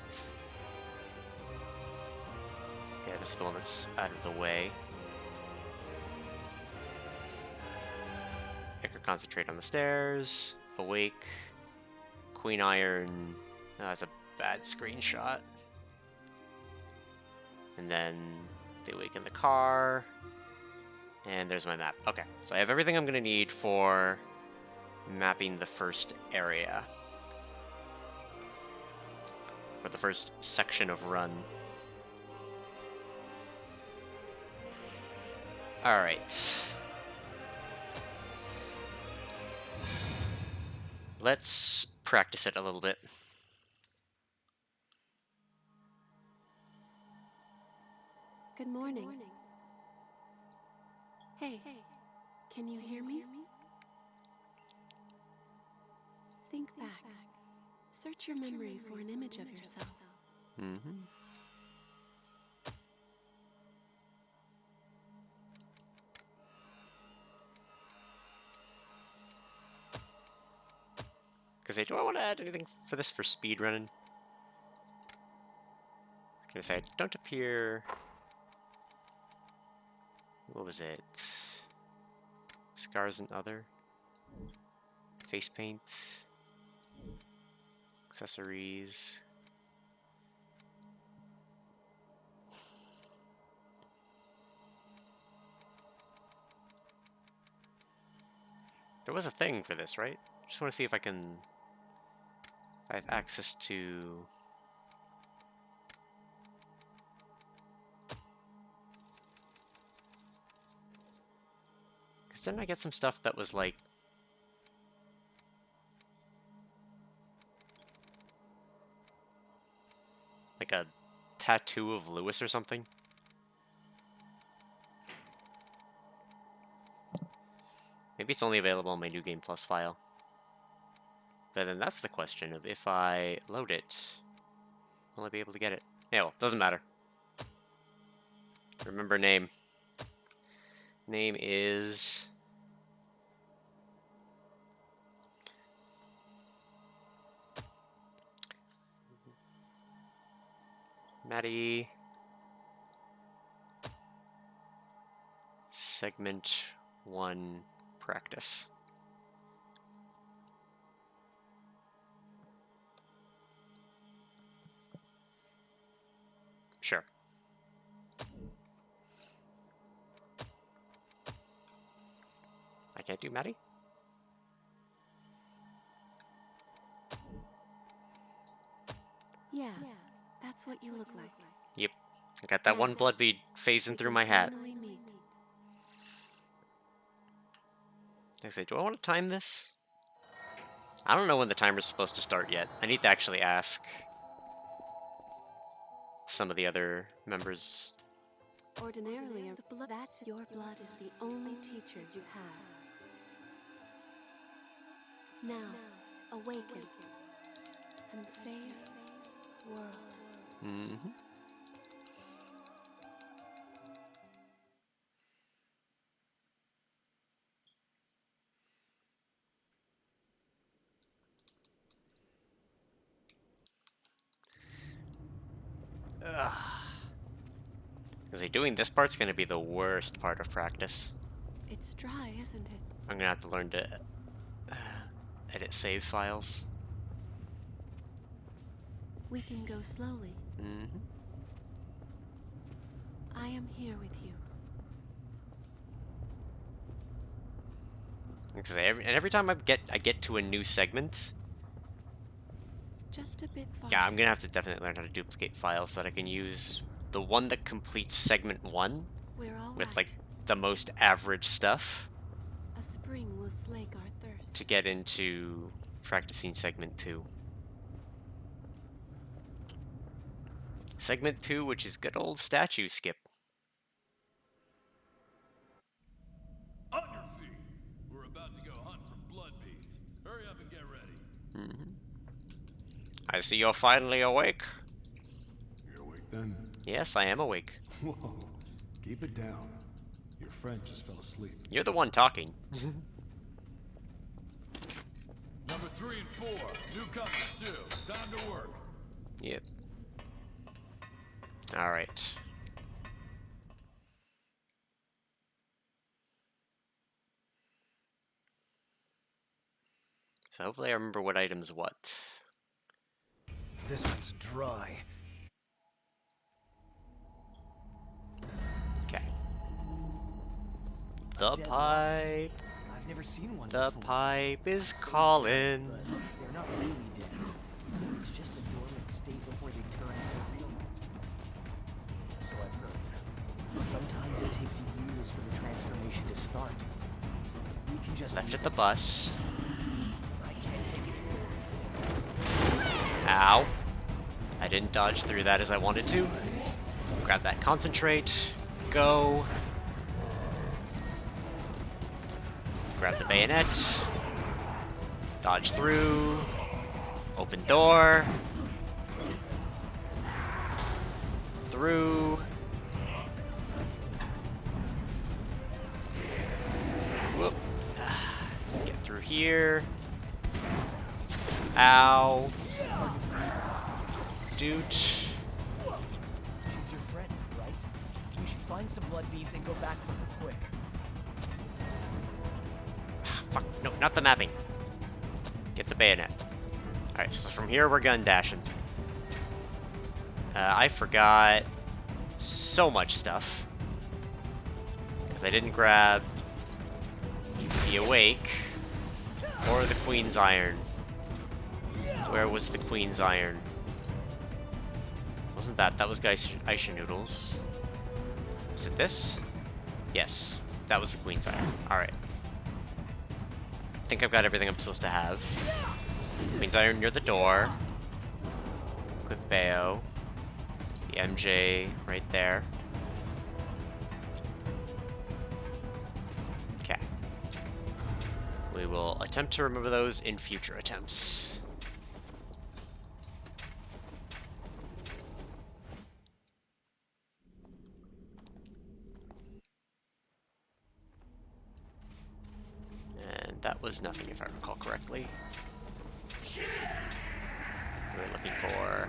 Yeah, this is the one that's out of the way. Ichor concentrate on the stairs. Awake. Queen iron. Oh, that's a bad screenshot. And then the awake in the car. And there's my map. Okay, so I have everything I'm going to need for mapping the first area. Or the first section of run. Alright. Let's practice it a little bit. Good morning. Hey, can you hear me? Think back. Search your memory for an image of yourself. Mm-hmm. gonna say, do I want to add anything for this for speedrunning? I was gonna say, I don't appear... What was it? Scars and other? Face paint? Accessories? There was a thing for this, right? Just want to see if I can... If I have access to... Because didn't I get some stuff that was like... Like a tattoo of Lewis or something? Maybe it's only available on my New Game Plus file. But then that's the question of if I load it, will I be able to get it? Yeah, well, doesn't matter. Remember name. Name is... Maddie. Segment 1 practice. Sure. I can't do Maddie? Yeah, that's what you look like. Yep. I got that one blood bead phasing through my hat. Finally meet. I say, do I want to time this? I don't know when the timer's supposed to start yet. I need to actually ask some of the other members. Ordinarily, the blood that's your blood is the only teacher you have. Now, awaken and save the world. Mm-hmm. Because doing this part's going to be the worst part of practice. It's dry, isn't it? I'm going to have to learn to edit save files. We can go slowly. Mm-hmm. I am here with you. Because every time I get to a new segment, Just a bit far. yeah, I'm going to have to definitely learn how to duplicate files so that I can use the one that completes segment 1 We're all with right. like the most average stuff A spring will slake our thirst. to get into practicing segment 2. Segment 2, which is good old statue skip. On your feet. We're about to go hunt for blood beads. Hurry up and get ready. Mm-hmm. I see you're finally awake. You're awake then? Yes, I am awake. Whoa, keep it down. Your friend just fell asleep. You're the one talking. Number 3 and 4. Newcomers too. Time to work. Yep. Alright. So hopefully I remember what item's what. This one's dry. Okay. The Dead pipe. I've never seen one The before. pipe is Say calling. dead, but they're not really dead. It's just a dormant state before they turn into real monsters. So I've heard. Sometimes it takes years for the transformation to start. We can just Left leave at the it. bus. I can't take it. Ow. I didn't dodge through that as I wanted to. Grab that concentrate. Go. Grab the bayonet. Dodge through. Open door. Through. Whoop. Get through here. Ow. Dude. She's your friend, right? You should find some blood beads and go back for her quick. Fuck. No, not the mapping. Get the bayonet. Alright, so from here we're gun dashing. I forgot so much stuff. Because I didn't grab the Awake or the Queen's Iron. Where was the Queen's Iron? Wasn't that? That was Aisha Noodles. Was it this? Yes. That was the Queen's Iron. Alright. I think I've got everything I'm supposed to have. Queen's Iron near the door. Equip Bayo. The MJ right there. Okay. We will attempt to remember those in future attempts. And that was nothing, if I recall correctly. We're looking for...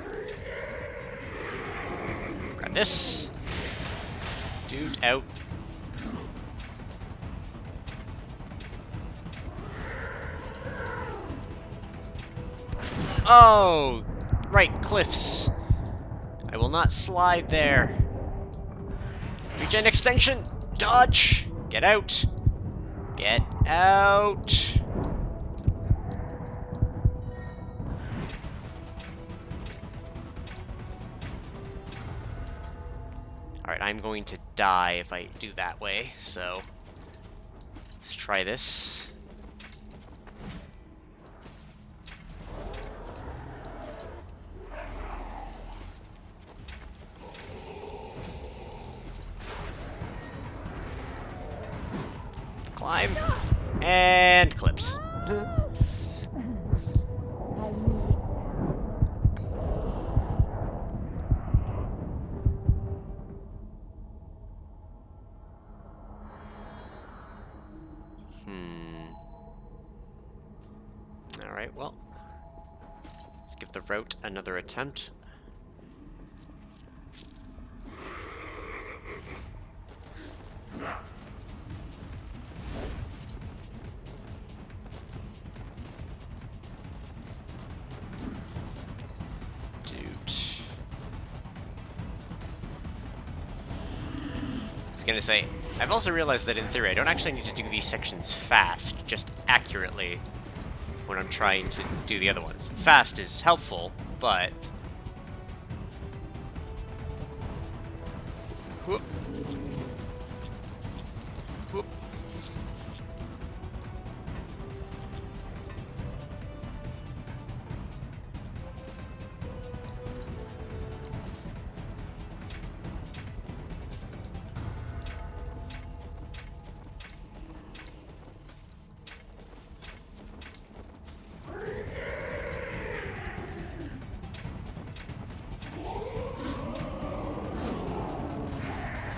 Grab this! Dude, out. Oh! Right, cliffs. I will not slide there. Regen extension! Dodge! Get out! Get out! Alright, I'm going to die if I do that way, so... Let's try this. Climb. And clips. Alright, well. Let's give the route another attempt. Gonna say, I've also realized that in theory I don't actually need to do these sections fast, just accurately when I'm trying to do the other ones. Fast is helpful, but... Whoop. Whoop.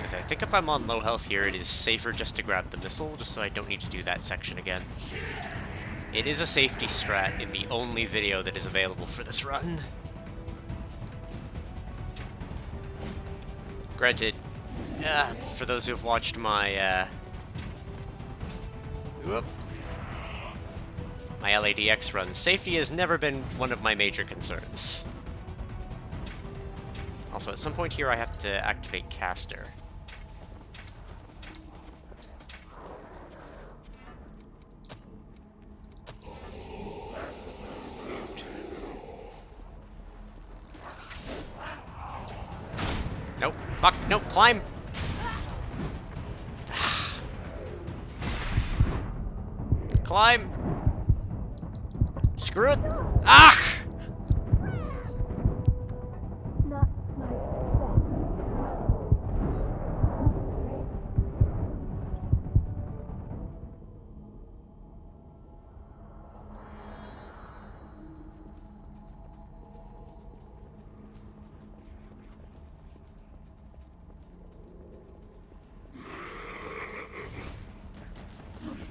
I think if I'm on low health here, it is safer just to grab the missile, just so I don't need to do that section again. It is a safety strat in the only video that is available for this run. Granted, for those who have watched my, my LADX run, safety has never been one of my major concerns. Also, at some point here I have to activate Caster. Nope. Fuck. Nope. Climb. Climb. Screw it. Ah!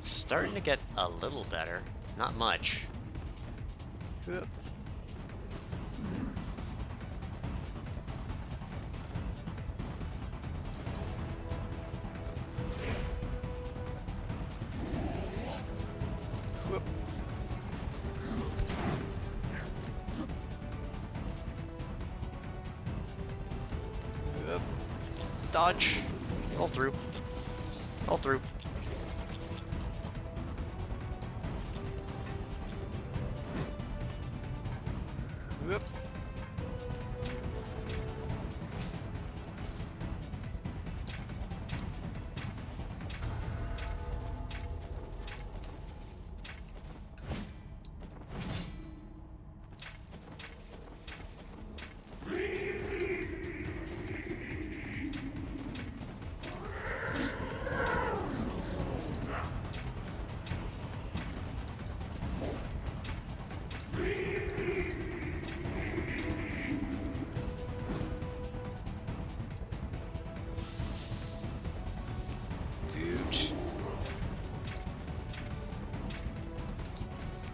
Starting to get a little better. Not much. Yep. Whoop. Yep. Dodge. Roll through. Roll through. Whoop.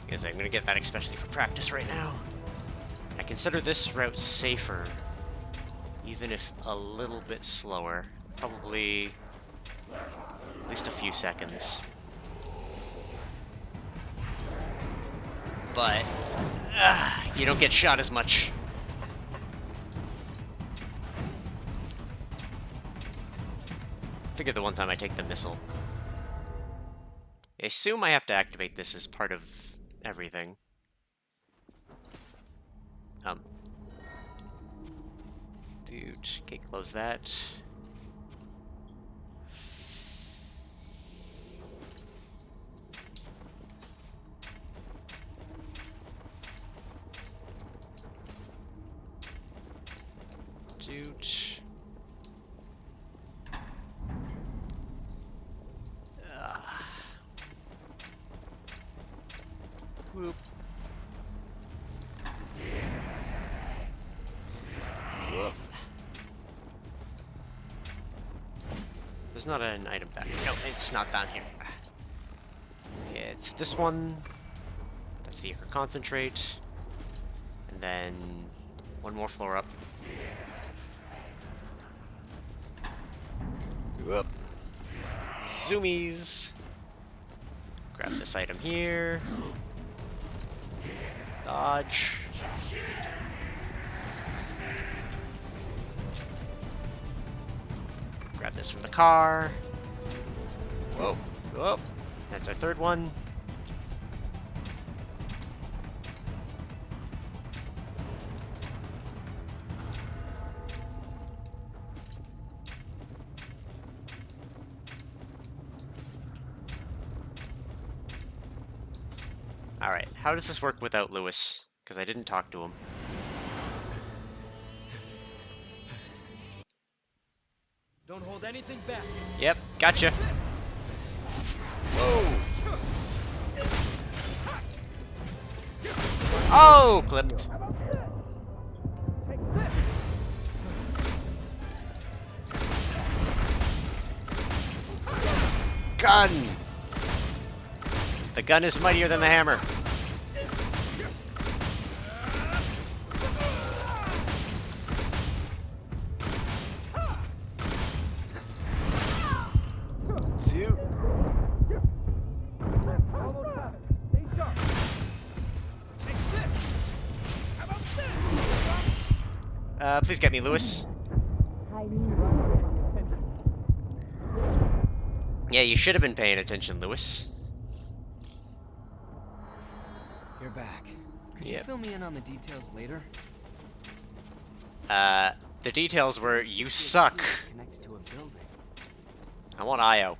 Guess I'm gonna get that especially for practice right now. I consider this route safer, even if a little bit slower. Probably at least a few seconds. But you don't get shot as much. Figure the one time I take the missile. I assume I have to activate this as part of everything. Dude, okay, close that. Dude. Whoop. Whoop. There's not an item back here. No, it's not down here. Yeah, it's this one. That's the Ichor Concentrate. And then one more floor up. Whoop. Zoomies. Grab this item here. Dodge. Grab this from the car. Whoa. Whoa. That's our third one. Alright, how does this work without Lewis? Because I didn't talk to him. Don't hold anything back. Yep, gotcha. Whoa! Oh, clipped. Gun! The gun is mightier than the hammer. Dude. Please get me, Lewis. Yeah, you should have been paying attention, Lewis. You're back. Could you Yep. fill me in on the details later? The details were you suck. Connected to a building. I want IO.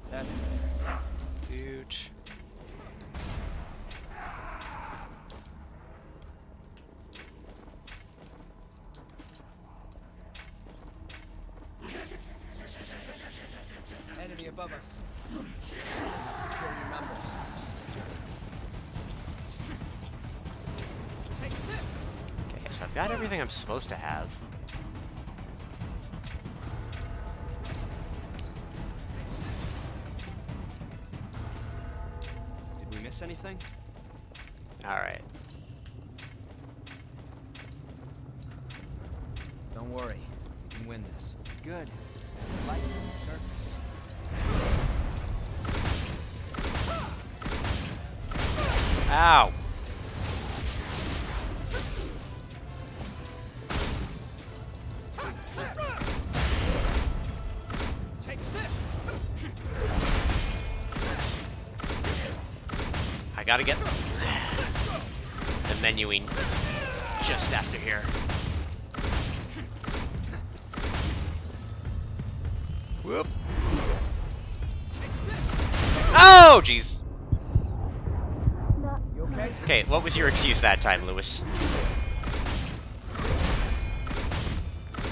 That's Dude. Enemy above us. Have superior numbers. Okay, so I've got everything I'm supposed to have. anything? Alright. Don't worry. We can win this. Good. That's light from the surface. Ow! Take this! I gotta get the menuing just after here. Whoop. Oh, jeez. You okay? Okay, what was your excuse that time, Lewis?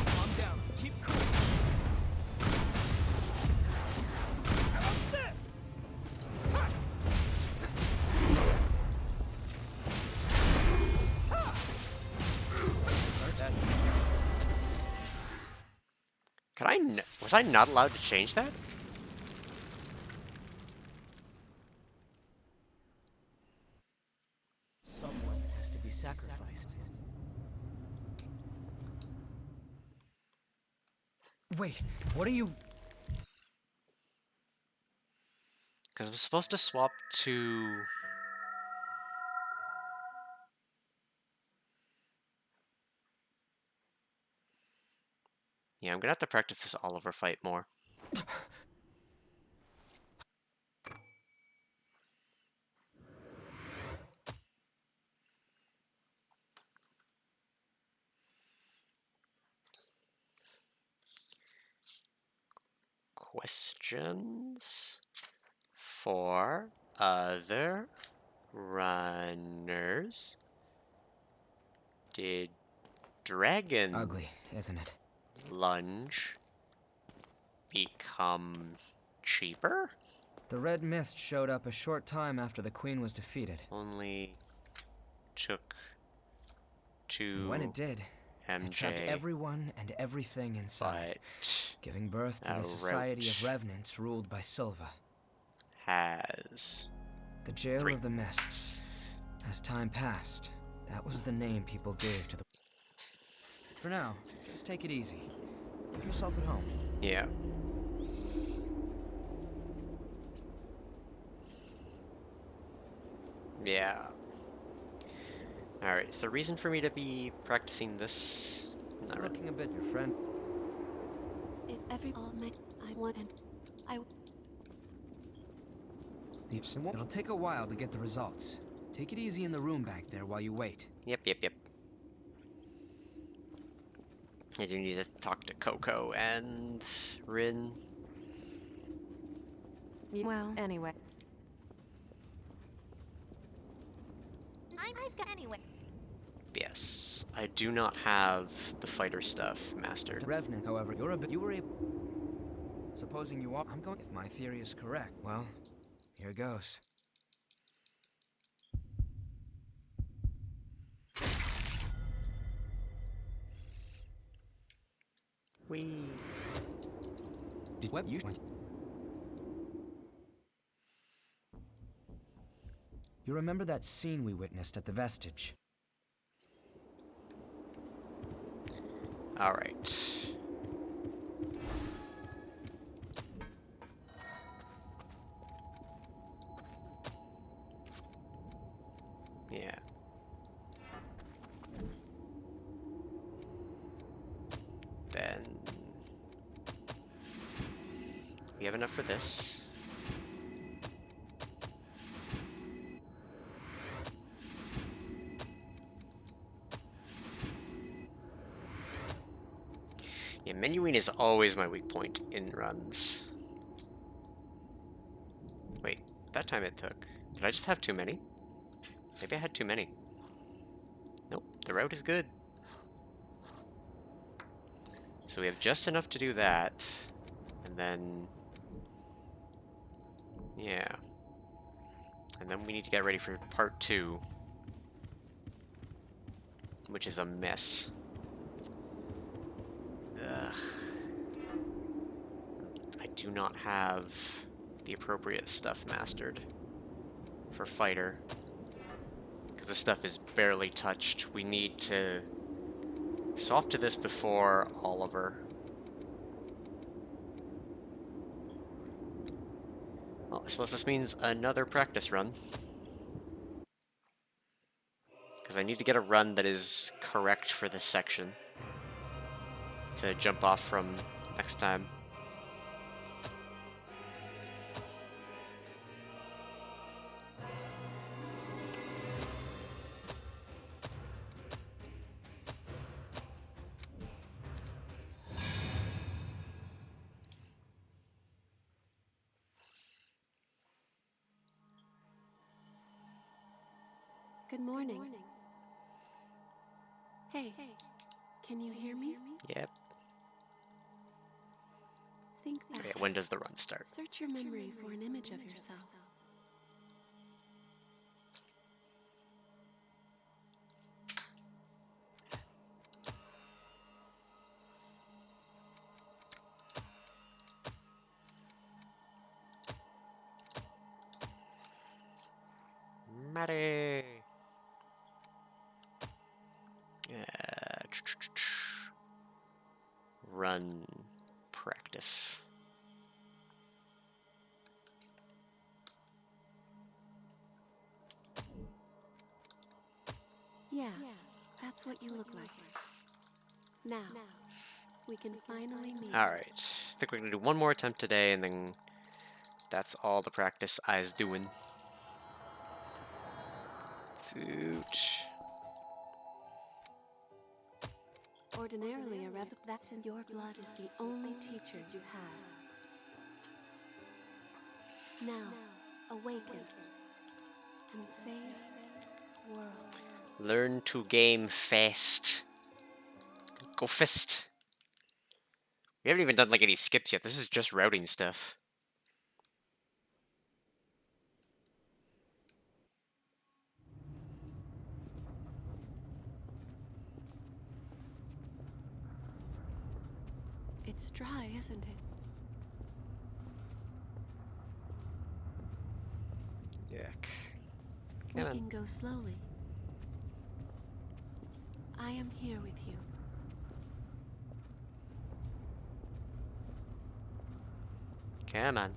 Calm down. Keep cool. How about this? That's Could I was I not allowed to change that? Someone has to be sacrificed. Wait, what are you... Because I'm supposed to swap to... Yeah, I'm gonna have to practice this Oliver fight more. Questions for other runners. Did dragon Ugly, isn't it? lunge become cheaper? The red mist showed up a short time after the queen was defeated. Only took And when it did, it trapped MJ, everyone and everything inside, but giving birth to a the Society of roach Revenants ruled by Silva. has The Jail 3. of the Mists. As time passed, that was the name people gave to the... For now, just take it easy. Make yourself at home. Yeah. Yeah. Alright, is the reason for me to be practicing this? Not really. Looking a bit, your friend. It's every all my I want and I It'll take a while to get the results. Take it easy in the room back there while you wait. Yep. I do need to talk to Coco and Rin. Well, anyway. I've got anyway. Yes, I do not have the fighter stuff mastered. Revenant, however, you were able... Supposing you are... I'm going... If my theory is correct, well, here goes. Whee! Web you... You remember that scene we witnessed at the Vestige? Alright. Yeah. Then... we have enough for this. Yeah, menuing is always my weak point in runs. Wait, that time it took. Did I just have too many? Maybe I had too many. Nope, the route is good. So we have just enough to do that. And then... yeah. And then we need to get ready for part 2. Which is a mess. Ugh. I do not have the appropriate stuff mastered. for fighter. Because this stuff is barely touched. We need to swap to this before Oliver. Well, I suppose this means another practice run. Because I need to get a run that is correct for this section to jump off from next time. Good morning. Hey, can you hear me? Yep. Think back. Okay, when does the run start? Search your memory for an image of yourself. Maddie! Run practice. Yeah, that's what you look like. Now, we can finally meet. Alright. I think we're gonna do one more attempt today, and then that's all the practice I's doing. Toot. Ordinarily, a rev that's in your blood is the only teacher you have. Now, awaken and save the world. Learn to game fast. Go fist. We haven't even done like any skips yet. This is just routing stuff. It's dry, isn't it? Yuck. We Come on. can go slowly. I am here with you. Come on.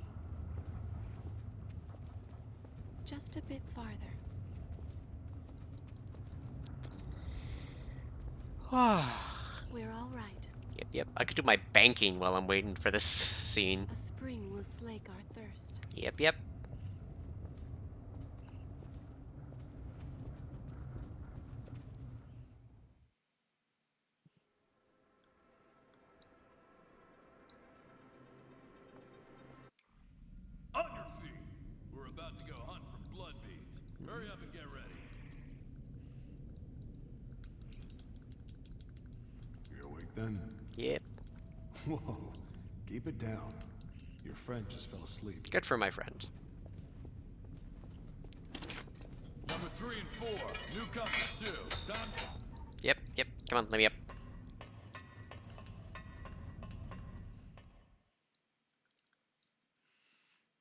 Just a bit farther. We're all right. Yep. I could do my banking while I'm waiting for this scene. A spring will slake our thirst. Yep. On your feet. We're about to go hunt for blood beads. Hurry up and get ready. You awake then? Yep. Whoa, keep it down. Your friend just fell asleep. Good for my friend. Number 3 and 4. Newcomers too. Done. Yep. Come on, let me up.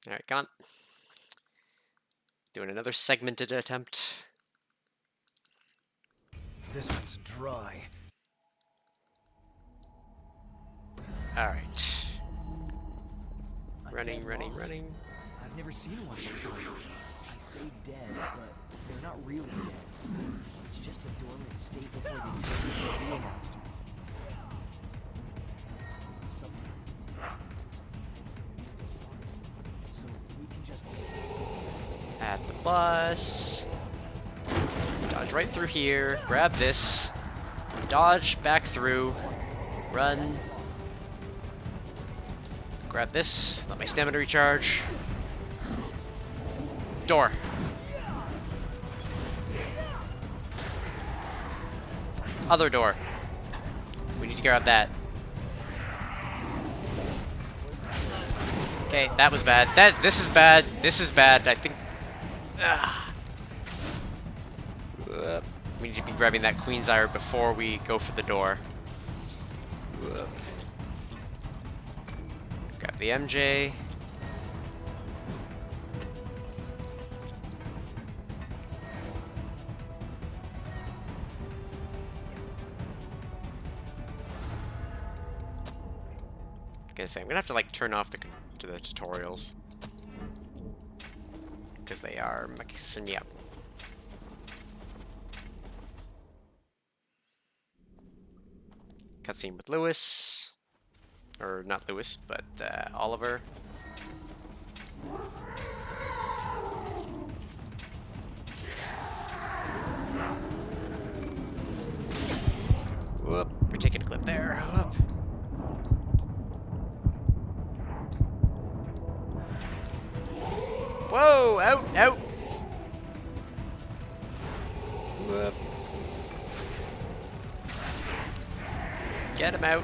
Alright, come on. Doing another segmented attempt. This one's dry. Alright. A Running. dead lost? I've never seen one before. I say dead, but they're not really dead. It's just a dormant state before they turn into real monsters. Sometimes it takes so we can just At the bus. Dodge right through here. Grab this. Dodge back through. Run. Grab this. Let my stamina recharge. Door. Other door. We need to grab that. Okay, that was bad. This is bad. This is bad. I think. We need to be grabbing that Queen's Ire before we go for the door. Grab the MJ. gonna say, I'm gonna have to like turn off the tutorials. Because they are mixing me up. Cutscene with Lewis. Or not Lewis, but Oliver. Whoop, we're taking a clip there. Whoop. Whoa, out, out. Whoop. Get him out.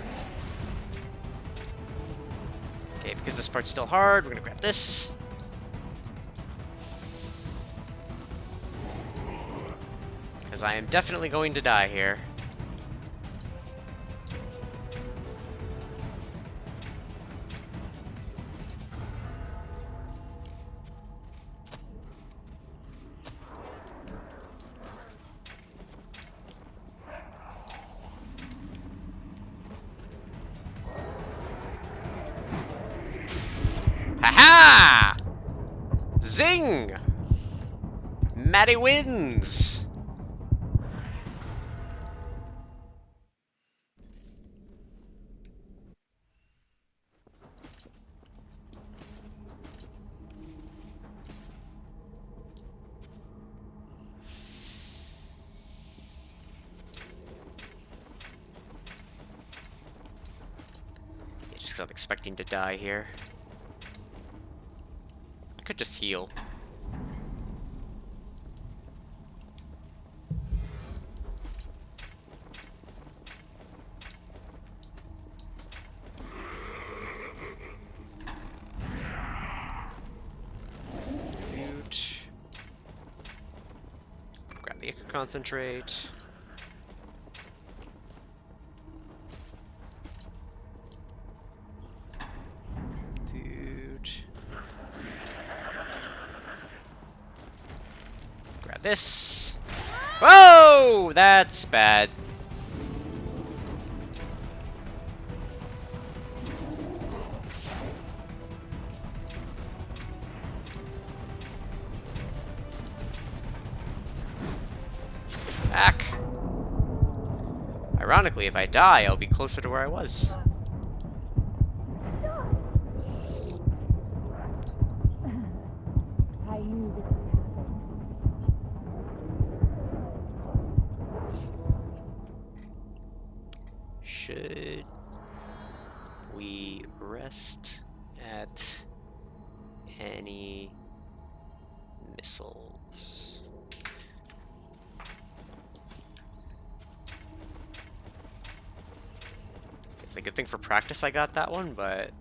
Okay, because this part's still hard, we're gonna grab this. Because I am definitely going to die here. Haha! Zing! Maddie wins! Yeah, just 'cause I'm expecting to die here. I could just heal. Grab the concentrate. Dude. Grab this. Whoa! That's bad. Back. Ironically, if I die, I'll be closer to where I was. Should we rest at any missiles? It's a good thing for practice I got that one, but...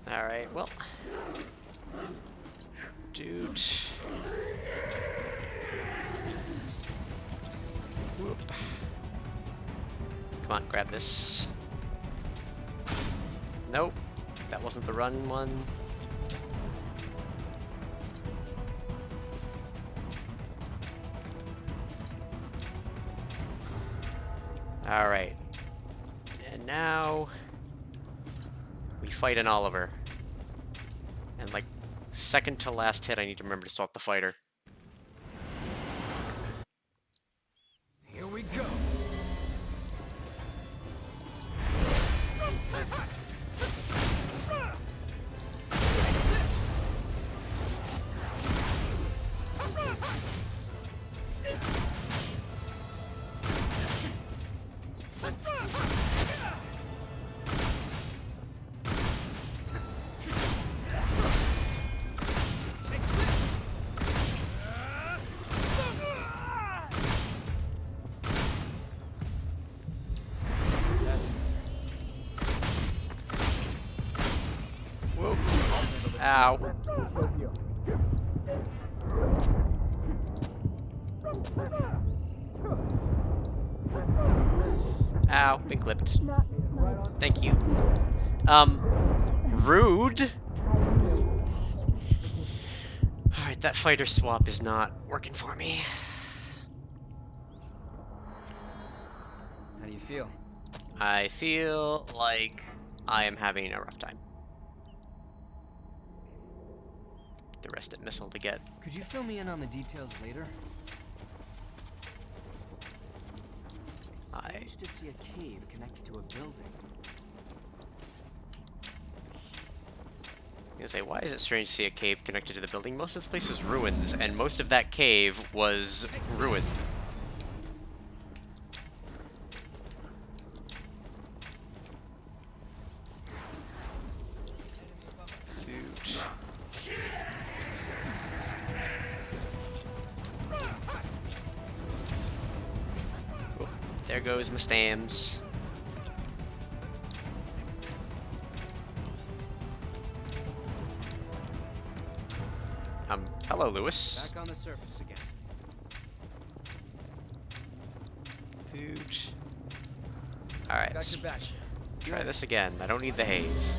Alright, well... Dude... Whoop. Come on, grab this. Nope, that wasn't the run one. Alright. And now... we fight an Oliver. And like, second to last hit, I need to remember to swap the fighter. Here we go. Ow. Ow, been clipped. Thank you. Rude? Alright, that fighter swap is not working for me. How do you feel? I feel like I am having a rough time. The rested missile to get. Could you fill me in on the details later? I used to see a cave connected to a building. I was gonna say, why is it strange to see a cave connected to the building? Most of the place is ruins, and most of that cave was ruined. Dude. Oh, there goes my stams. Hello, Lewis. Back on the surface again. Dude. Alright, Got your badge. try this again. I don't need the haze.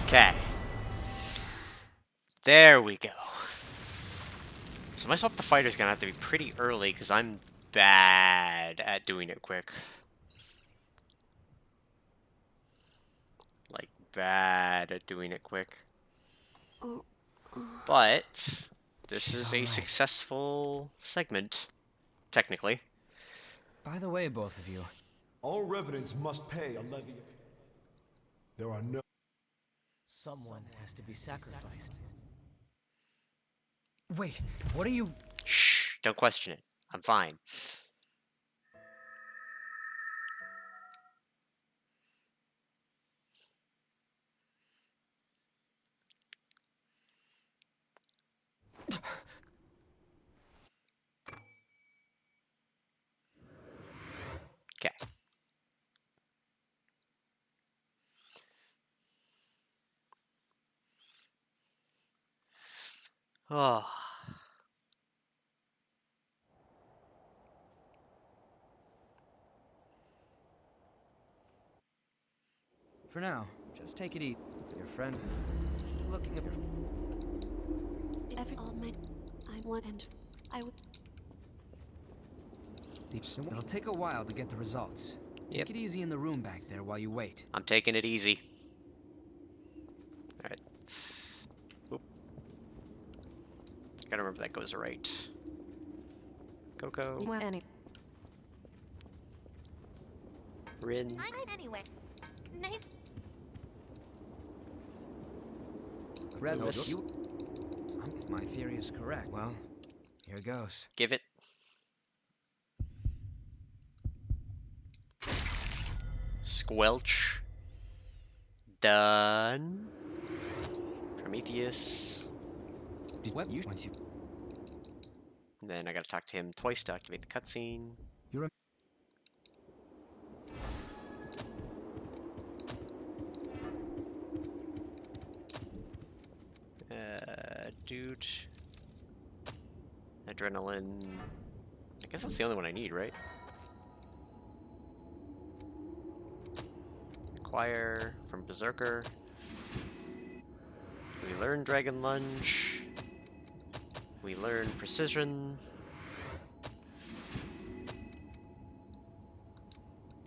Okay. There we go. So my swap the fighter's gonna have to be pretty early because I'm bad at doing it quick. Like, bad at doing it quick. But this is a successful segment, technically. By the way, both of you. All revenants must pay a levy. There are no... Someone has to be sacrificed. Wait, what are you... Shh, don't question it. I'm fine. Okay. Oh. For now, just take it easy. Your friend... looking at... All my, I want and I would. It'll take a while to get the results. Yep. Take it easy in the room back there while you wait. I'm taking it easy. Alright. Oop. Gotta remember that goes right. Coco. Well, Rin. Anyway, nice. Red, Lewis. if my theory is correct, well, here goes. Give it. Squelch. Done. Prometheus. What you once you And then I gotta talk to him twice to activate the cutscene. you're Dude. Adrenaline. I guess that's the only one I need, right? Acquire from Berserker. We learn Dragon Lunge. we learn precision.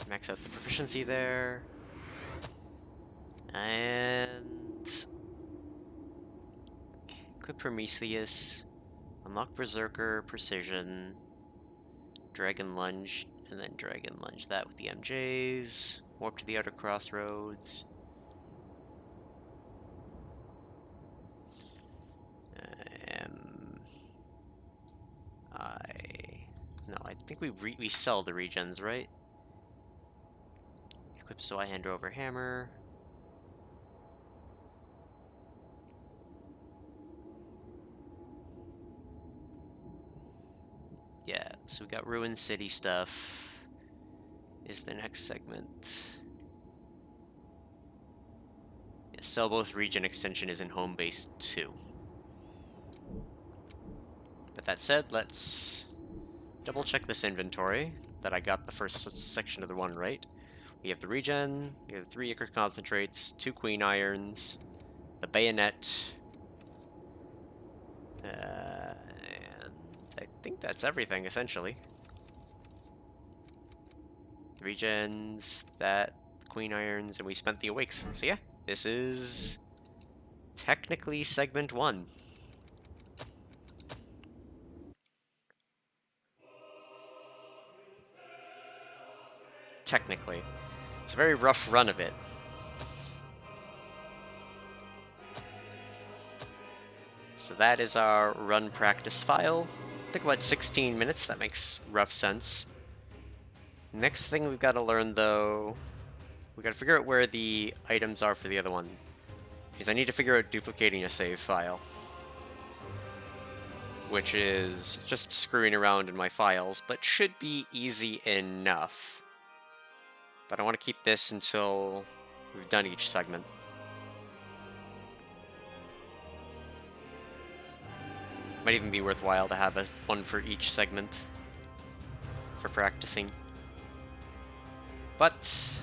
Max out the proficiency there. And equip Prometheus. Unlock Berserker, Precision, Dragon Lunge, and then Dragon Lunge that with the MJs. Warp to the Outer Crossroads. No, I think we sell the regens, right? Equip, so I hand over hammer. Yeah, so we got Ruin City stuff. Is the next segment. Yeah, sell both regen extension is in home base 2. But that said, let's double check this inventory that I got the first section of the one right. We have the regen, we have 3 Ichor concentrates, 2 queen irons, the bayonet, and I think that's everything essentially. The regens, that, queen irons, and we spent the awakes. So yeah, this is technically segment 1. Technically. It's a very rough run of it. So that is our run practice file. I think about 16 minutes, that makes rough sense. Next thing we've got to learn though, we got to figure out where the items are for the other one. Because I need to figure out duplicating a save file. Which is just screwing around in my files, but should be easy enough. But I want to keep this until we've done each segment. Might even be worthwhile to have one for each segment for practicing. But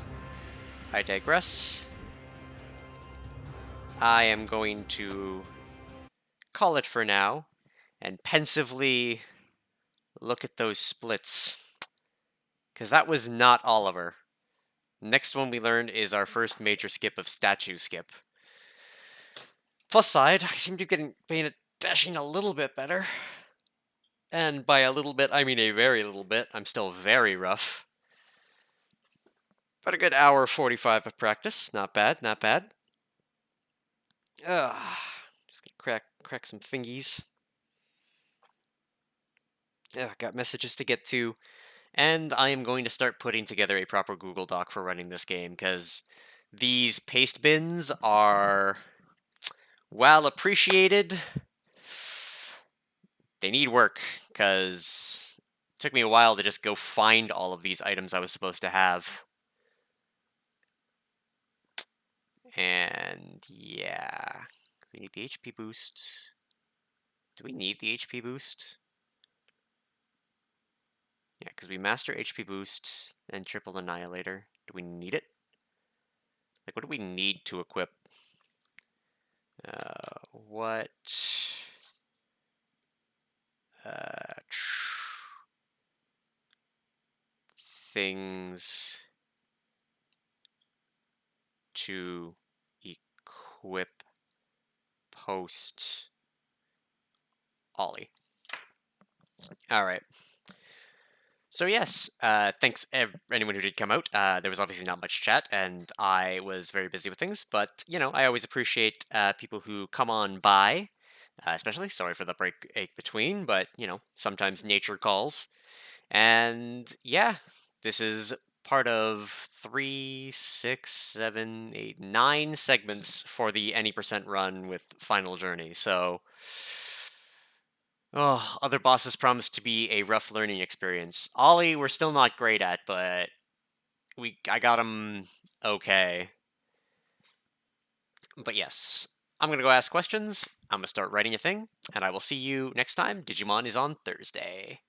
I digress. I am going to call it for now and pensively look at those splits. Because that was not Oliver. Next one we learned is our first major skip of statue skip. Plus side, I seem to be getting dashing a little bit better. And by a little bit, I mean a very little bit. I'm still very rough. But a good hour 45 of practice. Not bad, not bad. Just gonna crack some fingies. Got messages to get to. And I am going to start putting together a proper Google Doc for running this game, because these paste bins are well appreciated. They need work, because it took me a while to just go find all of these items I was supposed to have. And yeah, we need the HP boost. Do we need the HP boost? Yeah, because we master HP boost and triple annihilator. Do we need it? Like, what do we need to equip? What? Things to equip post Ollie. All right. So yes, thanks anyone who did come out. There was obviously not much chat, and I was very busy with things, but, you know, I always appreciate people who come on by, especially, sorry for the break between, but, you know, sometimes nature calls. And yeah, this is part of 3, 6, 7, 8, 9 segments for the any percent run with Final Journey. So, other bosses promise to be a rough learning experience. Ollie, we're still not great at, but I got him okay. But yes, I'm gonna go ask questions. I'm gonna start writing a thing, and I will see you next time. Digimon is on Thursday.